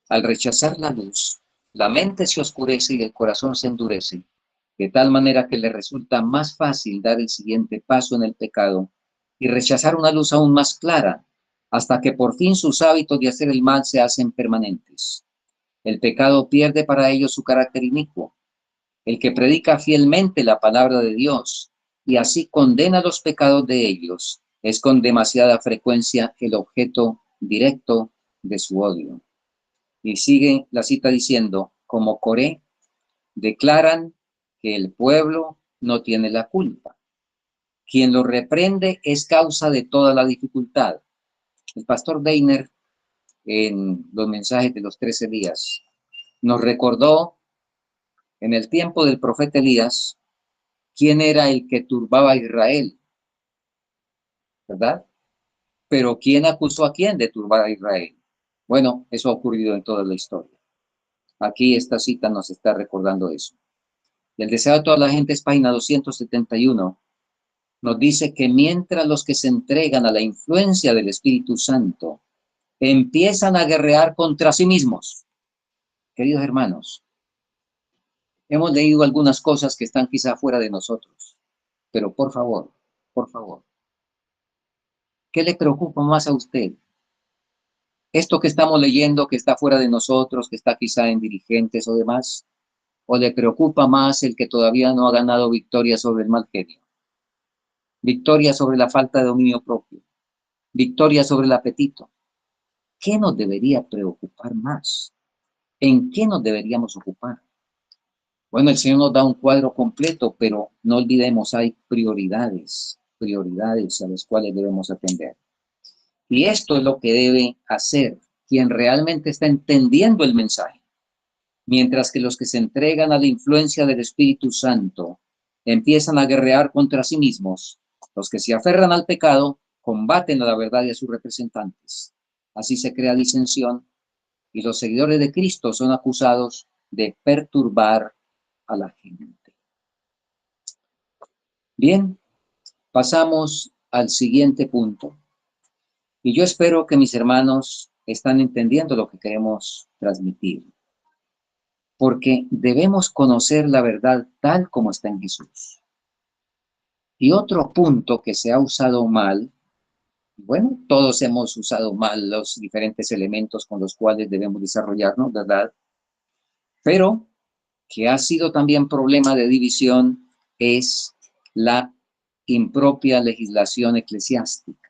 [SPEAKER 1] Al rechazar la luz, la mente se oscurece y el corazón se endurece, de tal manera que le resulta más fácil dar el siguiente paso en el pecado y rechazar una luz aún más clara, hasta que por fin sus hábitos de hacer el mal se hacen permanentes. El pecado pierde para ellos su carácter inicuo. El que predica fielmente la palabra de Dios y así condena los pecados de ellos, es con demasiada frecuencia el objeto directo de su odio. Y sigue la cita diciendo, como Coré, declaran que el pueblo no tiene la culpa. Quien lo reprende es causa de toda la dificultad. El pastor Deiner, en los mensajes de los 13 días, nos recordó en el tiempo del profeta Elías, quién era el que turbaba a Israel, ¿verdad? Pero ¿quién acusó a quién de turbar a Israel? Bueno, eso ha ocurrido en toda la historia. Aquí esta cita nos está recordando eso. Y el deseo de toda la gente es página 271. Nos dice que mientras los que se entregan a la influencia del Espíritu Santo empiezan a guerrear contra sí mismos. Queridos hermanos, hemos leído algunas cosas que están quizá fuera de nosotros, pero por favor, ¿qué le preocupa más a usted? ¿Esto que estamos leyendo que está fuera de nosotros, que está quizá en dirigentes o demás? ¿O le preocupa más el que todavía no ha ganado victoria sobre el mal genio? Victoria sobre la falta de dominio propio, victoria sobre el apetito. ¿Qué nos debería preocupar más? ¿En qué nos deberíamos ocupar? Bueno, el Señor nos da un cuadro completo, pero no olvidemos, hay prioridades a las cuales debemos atender. Y esto es lo que debe hacer quien realmente está entendiendo el mensaje. Mientras que los que se entregan a la influencia del Espíritu Santo empiezan a guerrear contra sí mismos, los que se aferran al pecado combaten a la verdad y a sus representantes. Así se crea disensión y los seguidores de Cristo son acusados de perturbar a la gente. Bien, pasamos al siguiente punto. Y yo espero que mis hermanos están entendiendo lo que queremos transmitir. Porque debemos conocer la verdad tal como está en Jesús. Y otro punto que se ha usado mal Bueno, todos hemos usado mal los diferentes elementos con los cuales debemos desarrollarnos, ¿verdad? Pero que ha sido también problema de división es la impropia legislación eclesiástica.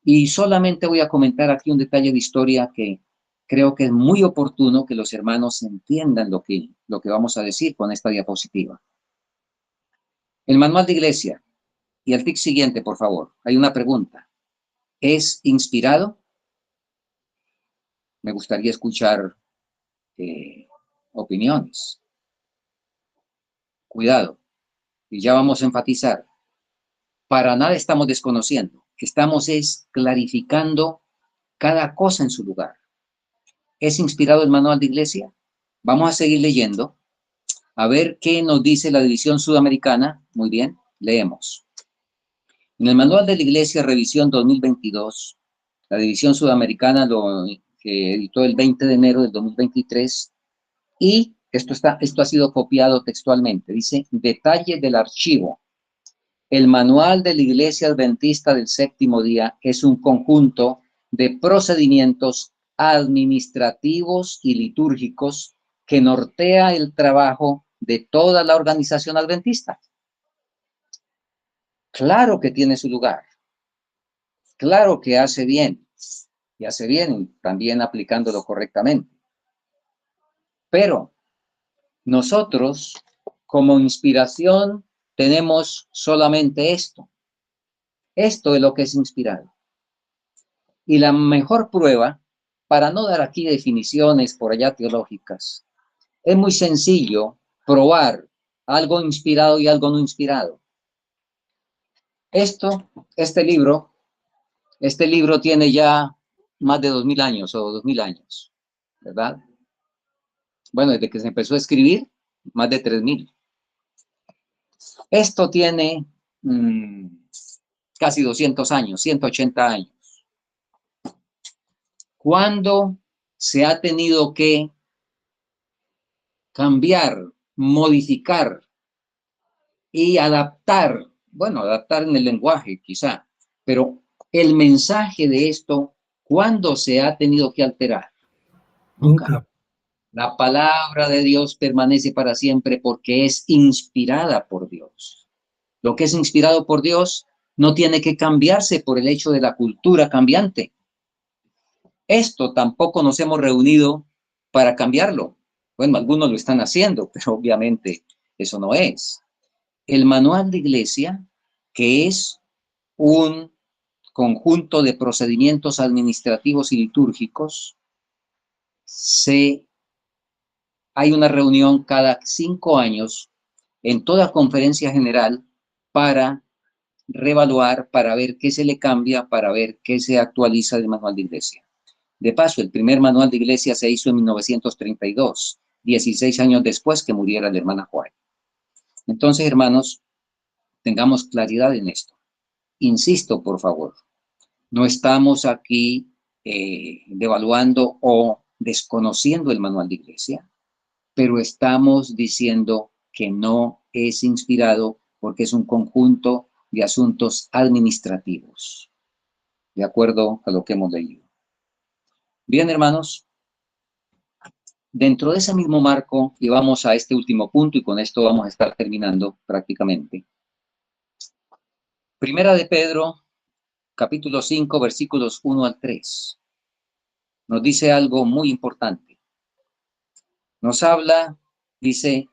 [SPEAKER 1] Y solamente voy a comentar aquí un detalle de historia que creo que es muy oportuno que los hermanos entiendan lo que vamos a decir con esta diapositiva. El manual de iglesia y el tic siguiente, por favor. Hay una pregunta. ¿Es inspirado? Me gustaría escuchar opiniones. Cuidado. Y ya vamos a enfatizar. Para nada estamos desconociendo. Estamos clarificando cada cosa en su lugar. ¿Es inspirado el manual de iglesia? Vamos a seguir leyendo. A ver qué nos dice la división sudamericana. Muy bien, leemos. En el manual de la iglesia, revisión 2022, la división sudamericana lo editó el 20 de enero del 2023 y esto ha sido copiado textualmente. Dice, detalle del archivo. El manual de la Iglesia Adventista del Séptimo Día es un conjunto de procedimientos administrativos y litúrgicos que nortea el trabajo de toda la organización adventista. Claro que tiene su lugar. Claro que hace bien. Y hace bien también aplicándolo correctamente. Pero nosotros, como inspiración, tenemos solamente esto. Esto es lo que es inspirado. Y la mejor prueba, para no dar aquí definiciones por allá teológicas, es muy sencillo probar algo inspirado y algo no inspirado. Este libro tiene ya más de 2000 años o 2000 años, ¿verdad? Bueno, desde que se empezó a escribir, más de 3000. Esto tiene casi 200 años, 180 años. ¿Cuándo se ha tenido que cambiar, modificar y adaptar? Bueno, adaptar en el lenguaje quizá, pero el mensaje de esto, ¿cuándo se ha tenido que alterar? Nunca. La palabra de Dios permanece para siempre porque es inspirada por Dios. Lo que es inspirado por Dios no tiene que cambiarse por el hecho de la cultura cambiante. Esto tampoco nos hemos reunido para cambiarlo. Bueno, algunos lo están haciendo, pero obviamente eso no es. El manual de iglesia, que es un conjunto de procedimientos administrativos y litúrgicos, hay una reunión cada 5 años en toda conferencia general para reevaluar, para ver qué se le cambia, para ver qué se actualiza del manual de iglesia. De paso, el primer manual de iglesia se hizo en 1932, 16 años después que muriera la hermana Juárez. Entonces, hermanos, tengamos claridad en esto. Insisto, por favor, no estamos aquí devaluando o desconociendo el manual de iglesia, pero estamos diciendo que no es inspirado porque es un conjunto de asuntos administrativos, de acuerdo a lo que hemos leído. Bien, hermanos, dentro de ese mismo marco, y vamos a este último punto, y con esto vamos a estar terminando prácticamente. Primera de Pedro, capítulo 5, versículos 1 al 3. Nos dice algo muy importante. Nos habla, dice,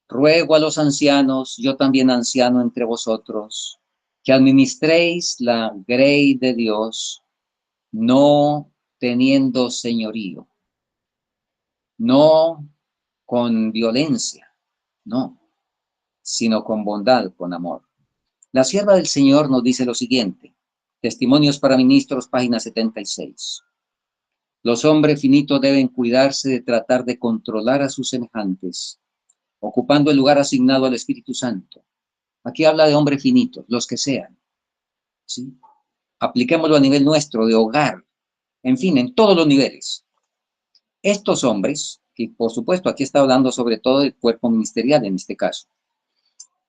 [SPEAKER 1] ruego a los ancianos, yo también anciano entre vosotros, que administréis la grey de Dios, no teniendo señorío, no con violencia, no, sino con bondad, con amor. La sierva del Señor nos dice lo siguiente, Testimonios para Ministros, página 76. Los hombres finitos deben cuidarse de tratar de controlar a sus semejantes, ocupando el lugar asignado al Espíritu Santo. Aquí habla de hombres finitos, los que sean, ¿sí? Apliquémoslo a nivel nuestro, de hogar, en fin, en todos los niveles. Estos hombres, y por supuesto aquí está hablando sobre todo del cuerpo ministerial en este caso,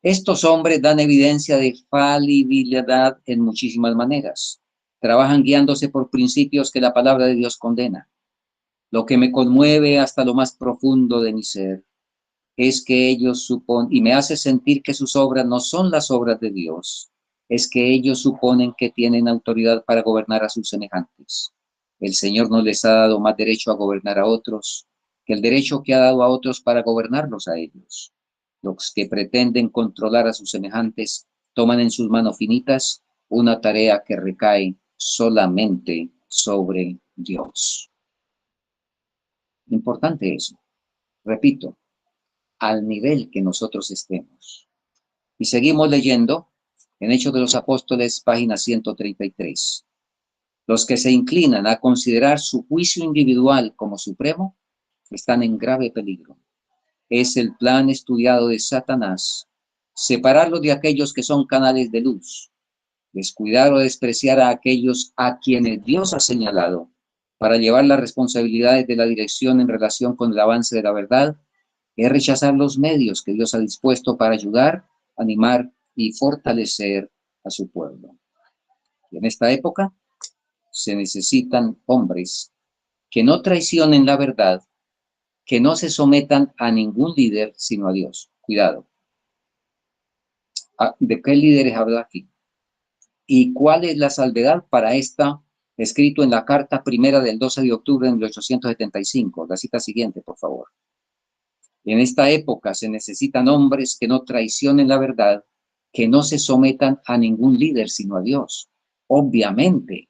[SPEAKER 1] Estos hombres dan evidencia de falibilidad en muchísimas maneras. Trabajan guiándose por principios que la palabra de Dios condena. Lo que me conmueve hasta lo más profundo de mi ser es que ellos suponen, y me hace sentir que sus obras no son las obras de Dios, es que ellos suponen que tienen autoridad para gobernar a sus semejantes. El Señor no les ha dado más derecho a gobernar a otros que el derecho que ha dado a otros para gobernarlos a ellos. Los que pretenden controlar a sus semejantes toman en sus manos finitas una tarea que recae solamente sobre Dios. Importante eso. Repito, al nivel que nosotros estemos. Y seguimos leyendo en Hechos de los Apóstoles, página 133. Los que se inclinan a considerar su juicio individual como supremo están en grave peligro. Es el plan estudiado de Satanás separarlos de aquellos que son canales de luz, descuidar o despreciar a aquellos a quienes Dios ha señalado para llevar las responsabilidades de la dirección en relación con el avance de la verdad, es rechazar los medios que Dios ha dispuesto para ayudar, animar y fortalecer a su pueblo. Y en esta época se necesitan hombres que no traicionen la verdad, que no se sometan a ningún líder sino a Dios. Cuidado. ¿De qué líderes habla aquí? ¿Y cuál es la salvedad para esta? Escrito en la carta primera del 12 de octubre de 1875. La cita siguiente, por favor. En esta época se necesitan hombres que no traicionen la verdad, que no se sometan a ningún líder sino a Dios. Obviamente,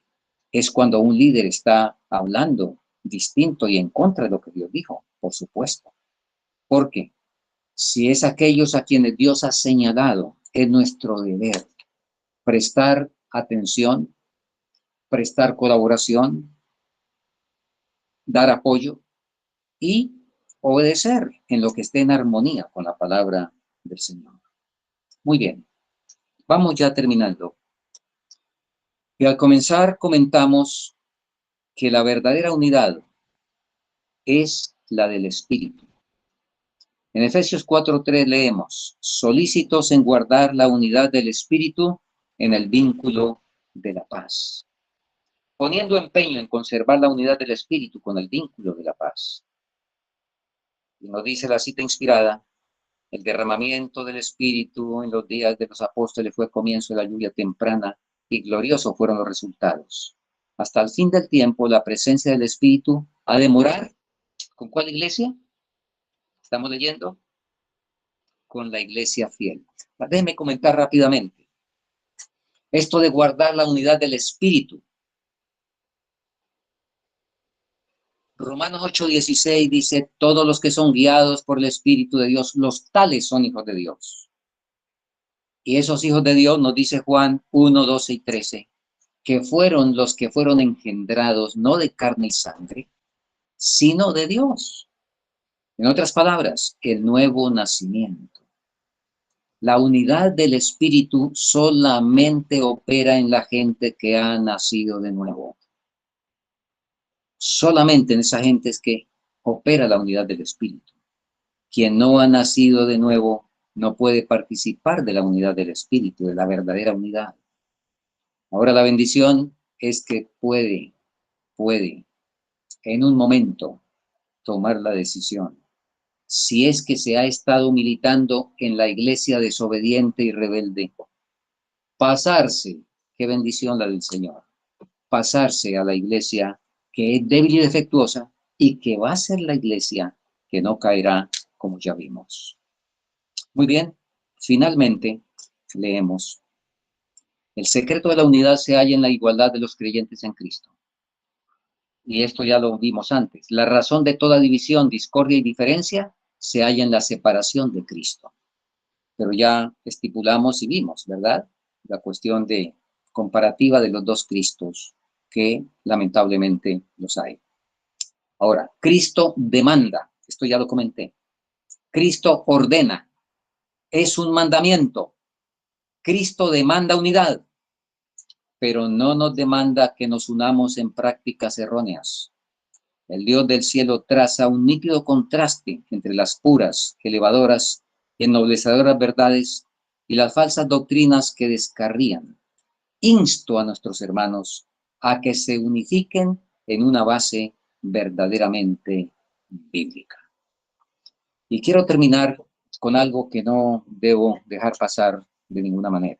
[SPEAKER 1] es cuando un líder está hablando distinto y en contra de lo que Dios dijo, por supuesto. Porque si es aquellos a quienes Dios ha señalado, es nuestro deber prestar atención, prestar colaboración, dar apoyo y obedecer en lo que esté en armonía con la palabra del Señor. Muy bien, vamos ya terminando. Y al comenzar comentamos que la verdadera unidad es la del Espíritu. En Efesios 4:3 leemos, solícitos en guardar la unidad del Espíritu en el vínculo de la paz. Poniendo empeño en conservar la unidad del Espíritu con el vínculo de la paz. Y nos dice la cita inspirada, el derramamiento del Espíritu en los días de los apóstoles fue comienzo de la lluvia temprana y gloriosos fueron los resultados. Hasta el fin del tiempo, la presencia del Espíritu ha de morar. ¿Con cuál iglesia? Estamos leyendo con la iglesia fiel. Déjenme comentar rápidamente. Esto de guardar la unidad del Espíritu. Romanos 8:16 dice, todos los que son guiados por el Espíritu de Dios, los tales son hijos de Dios. Y esos hijos de Dios, nos dice Juan 1:12 y 13, que fueron los que fueron engendrados no de carne y sangre, sino de Dios. En otras palabras, el nuevo nacimiento. La unidad del Espíritu solamente opera en la gente que ha nacido de nuevo. Solamente en esa gente es que opera la unidad del Espíritu. Quien no ha nacido de nuevo no puede participar de la unidad del Espíritu, de la verdadera unidad. Ahora la bendición es que puede en un momento tomar la decisión. Si es que se ha estado militando en la iglesia desobediente y rebelde, pasarse, qué bendición la del Señor, pasarse a la iglesia que es débil y defectuosa y que va a ser la iglesia que no caerá, como ya vimos. Muy bien, finalmente leemos, el secreto de la unidad se halla en la igualdad de los creyentes en Cristo. Y esto ya lo vimos antes. La razón de toda división, discordia y diferencia se halla en la separación de Cristo. Pero ya estipulamos y vimos, ¿verdad? La cuestión de comparativa de los dos Cristos, que lamentablemente los hay. Ahora, Cristo demanda, esto ya lo comenté. Cristo ordena, es un mandamiento. Cristo demanda unidad, pero no nos demanda que nos unamos en prácticas erróneas. El Dios del cielo traza un nítido contraste entre las puras, elevadoras y ennoblecedoras verdades y las falsas doctrinas que descarrían. Insto a nuestros hermanos a que se unifiquen en una base verdaderamente bíblica. Y quiero terminar con algo que no debo dejar pasar de ninguna manera.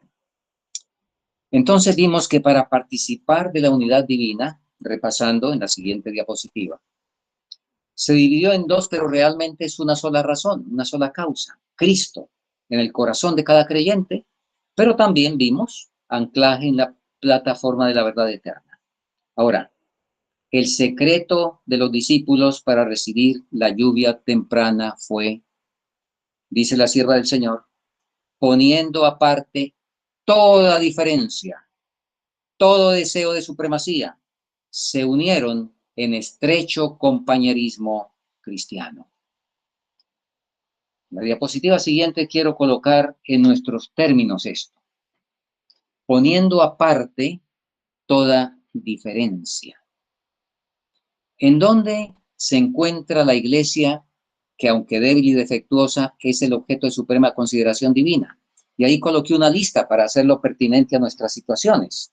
[SPEAKER 1] Entonces vimos que para participar de la unidad divina, repasando en la siguiente diapositiva, se dividió en dos, pero realmente es una sola razón, una sola causa. Cristo en el corazón de cada creyente, pero también vimos anclaje en la plataforma de la verdad eterna. Ahora, el secreto de los discípulos para recibir la lluvia temprana fue, dice la sierva del Señor, poniendo aparte toda diferencia, todo deseo de supremacía, se unieron en estrecho compañerismo cristiano. En la diapositiva siguiente quiero colocar en nuestros términos esto, poniendo aparte toda diferencia. ¿En dónde se encuentra la iglesia que, aunque débil y defectuosa, es el objeto de suprema consideración divina? Y ahí coloqué una lista para hacerlo pertinente a nuestras situaciones.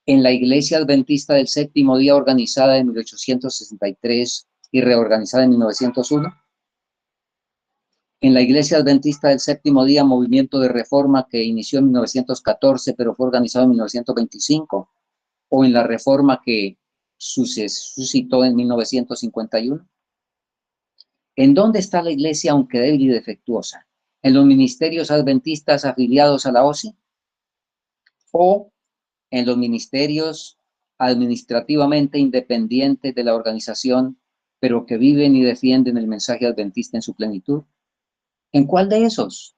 [SPEAKER 1] En la Iglesia Adventista del Séptimo Día, organizada en 1863 y reorganizada en 1901. En la Iglesia Adventista del Séptimo Día, movimiento de reforma que inició en 1914, pero fue organizado en 1925. O en la reforma que suscitó en 1951. ¿En dónde está la iglesia, aunque débil y defectuosa? ¿En los ministerios adventistas afiliados a la OSI? ¿O en los ministerios administrativamente independientes de la organización, pero que viven y defienden el mensaje adventista en su plenitud? ¿En cuál de esos?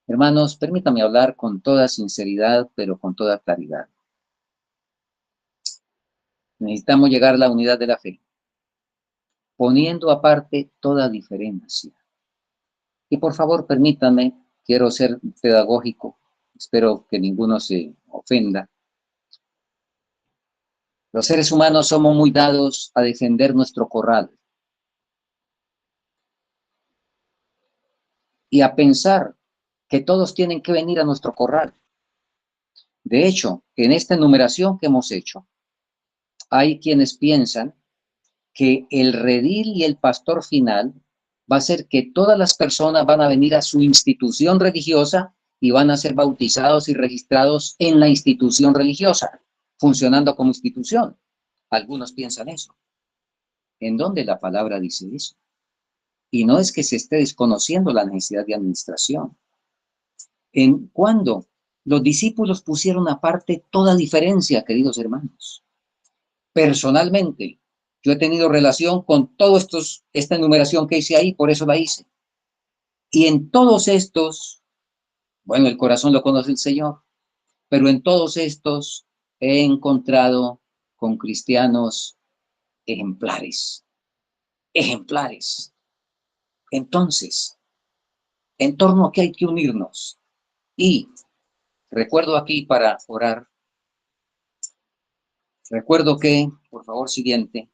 [SPEAKER 1] Hermanos, permítame hablar con toda sinceridad, pero con toda claridad. Necesitamos llegar a la unidad de la fe, poniendo aparte toda diferencia. Y por favor, permítanme, quiero ser pedagógico, espero que ninguno se ofenda. Los seres humanos somos muy dados a defender nuestro corral y a pensar que todos tienen que venir a nuestro corral. De hecho, en esta enumeración que hemos hecho, hay quienes piensan que el redil y el pastor final va a ser que todas las personas van a venir a su institución religiosa y van a ser bautizados y registrados en la institución religiosa, funcionando como institución. Algunos piensan eso. ¿En dónde la palabra dice eso? Y no es que se esté desconociendo la necesidad de administración. En cuando los discípulos pusieron aparte toda diferencia, queridos hermanos. Personalmente, yo he tenido relación con todos esta enumeración que hice ahí, por eso la hice. Y en todos estos, bueno, el corazón lo conoce el Señor, pero en todos estos he encontrado con cristianos ejemplares, ejemplares. Entonces, ¿en torno a qué hay que unirnos? Y recuerdo aquí para orar, recuerdo que, por favor, siguiente,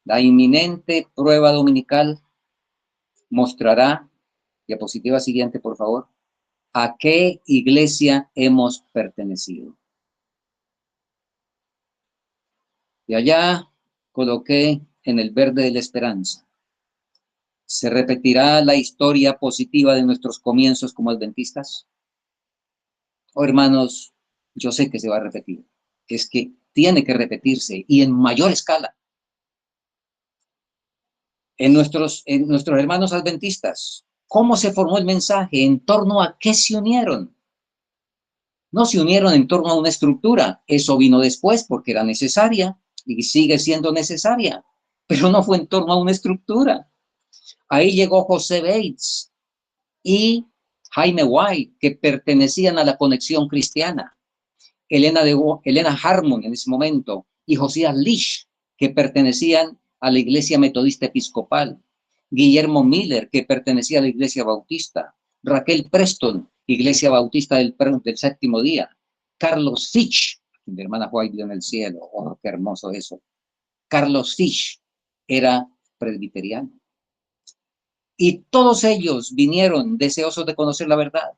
[SPEAKER 1] la inminente prueba dominical mostrará, diapositiva siguiente, por favor, a qué iglesia hemos pertenecido. Y allá coloqué en el verde de la esperanza. ¿Se repetirá la historia positiva de nuestros comienzos como adventistas? Oh, hermanos, yo sé que se va a repetir. Es que tiene que repetirse y en mayor escala. En nuestros hermanos adventistas, ¿cómo se formó el mensaje? ¿En torno a qué se unieron? No se unieron en torno a una estructura. Eso vino después porque era necesaria y sigue siendo necesaria, pero no fue en torno a una estructura. Ahí llegó José Bates y Jaime White, que pertenecían a la conexión cristiana. Elena Harmon en ese momento y Josías Lish, que pertenecían a la Iglesia Metodista Episcopal. Guillermo Miller, que pertenecía a la Iglesia Bautista. Raquel Preston, Iglesia Bautista del Séptimo Día. Carlos Fitch, mi hermana White en el cielo. Oh, qué hermoso eso. Carlos Fitch era presbiteriano. y todos ellos vinieron deseosos de conocer la verdad.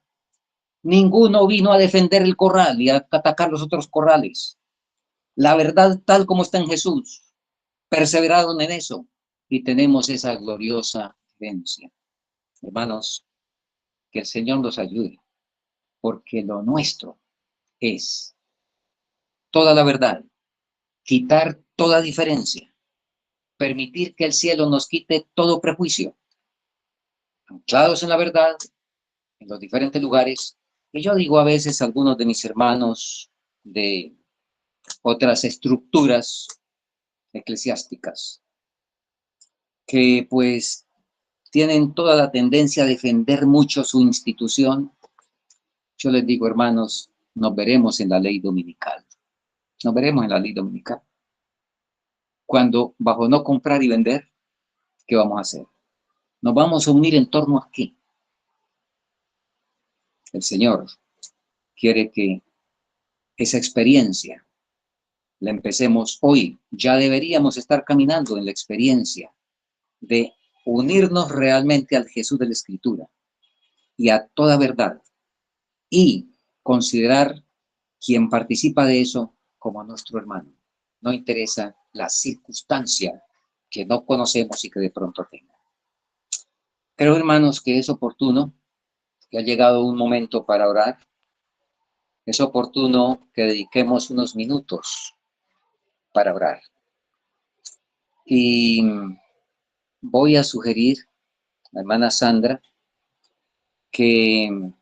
[SPEAKER 1] Ninguno vino a defender el corral y a atacar los otros corrales. La verdad tal como está en Jesús. Perseveraron en eso y tenemos esa gloriosa herencia. Hermanos, que el Señor nos ayude, porque lo nuestro es toda la verdad, quitar toda diferencia, permitir que el cielo nos quite todo prejuicio, anclados en la verdad, en los diferentes lugares. Y yo digo a veces a algunos de mis hermanos de otras estructuras eclesiásticas, que pues tienen toda la tendencia a defender mucho su institución. Yo les digo, hermanos, nos veremos en la ley dominical. Nos veremos en la ley dominical. Cuando, bajo no comprar y vender, ¿qué vamos a hacer? Nos vamos a unir en torno a qué. El Señor quiere que esa experiencia la empecemos hoy. Ya deberíamos estar caminando en la experiencia de unirnos realmente al Jesús de la Escritura y a toda verdad y considerar quien participa de eso como nuestro hermano. No interesa la circunstancia que no conocemos y que de pronto tenga. Creo, hermanos, que es oportuno, que ha llegado un momento para orar. Es oportuno que dediquemos unos minutos para orar. Y voy a sugerir a la hermana Sandra que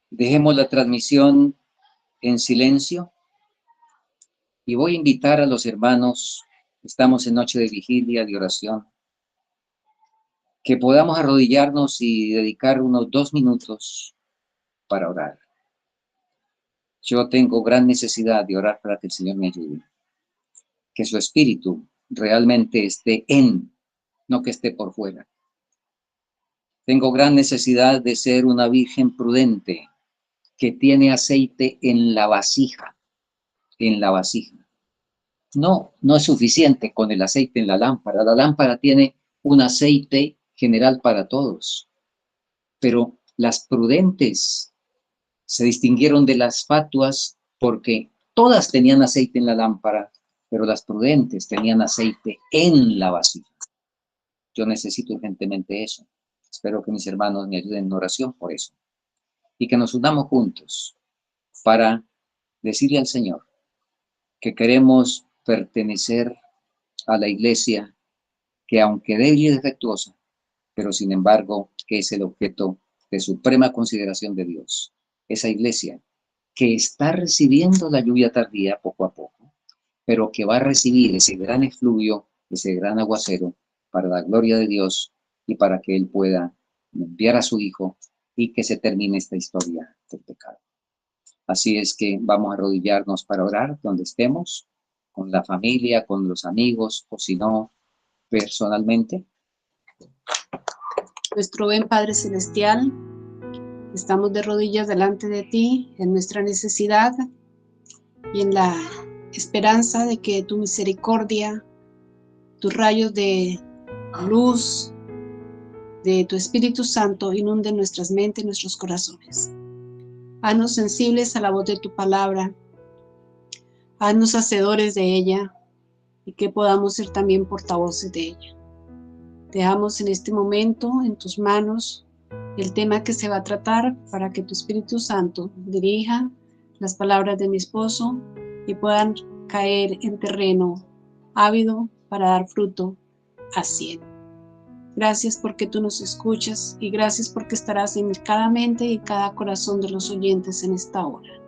[SPEAKER 1] dejemos la transmisión en silencio y voy a invitar a los hermanos, estamos en noche de vigilia, de oración, que podamos arrodillarnos y dedicar unos 2 minutos para orar. Yo tengo gran necesidad de orar para que el Señor me ayude, que su espíritu realmente esté en, no que esté por fuera. Tengo gran necesidad de ser una virgen prudente que tiene aceite en la vasija, en la vasija. No es suficiente con el aceite en la lámpara. La lámpara tiene un aceite general para todos, pero las prudentes se distinguieron de las fatuas porque todas tenían aceite en la lámpara, pero las prudentes tenían aceite en la vasija. Yo necesito urgentemente eso. Espero que mis hermanos me ayuden en oración por eso. Y que nos unamos juntos para decirle al Señor que queremos pertenecer a la iglesia que, aunque débil y defectuosa, pero sin embargo que es el objeto de suprema consideración de Dios. Esa iglesia que está recibiendo la lluvia tardía poco a poco, pero que va a recibir ese gran efluvio, ese gran aguacero para la gloria de Dios y para que Él pueda enviar a su Hijo y que se termine esta historia del pecado. Así es que vamos a arrodillarnos para orar donde estemos, con la familia, con los amigos, o si no, personalmente.
[SPEAKER 3] Nuestro buen Padre Celestial, estamos de rodillas delante de ti en nuestra necesidad y en la esperanza de que tu misericordia, tus rayos de luz, de tu Espíritu Santo inunden nuestras mentes y nuestros corazones. Haznos sensibles a la voz de tu palabra, haznos hacedores de ella y que podamos ser también portavoces de ella. Dejamos en este momento en tus manos el tema que se va a tratar para que tu Espíritu Santo dirija las palabras de mi esposo y puedan caer en terreno ávido para dar fruto a 100. Gracias porque tú nos escuchas y gracias porque estarás en cada mente y cada corazón de los oyentes en esta hora.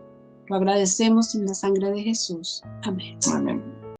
[SPEAKER 3] Lo agradecemos en la sangre de Jesús. Amén.
[SPEAKER 1] Amén.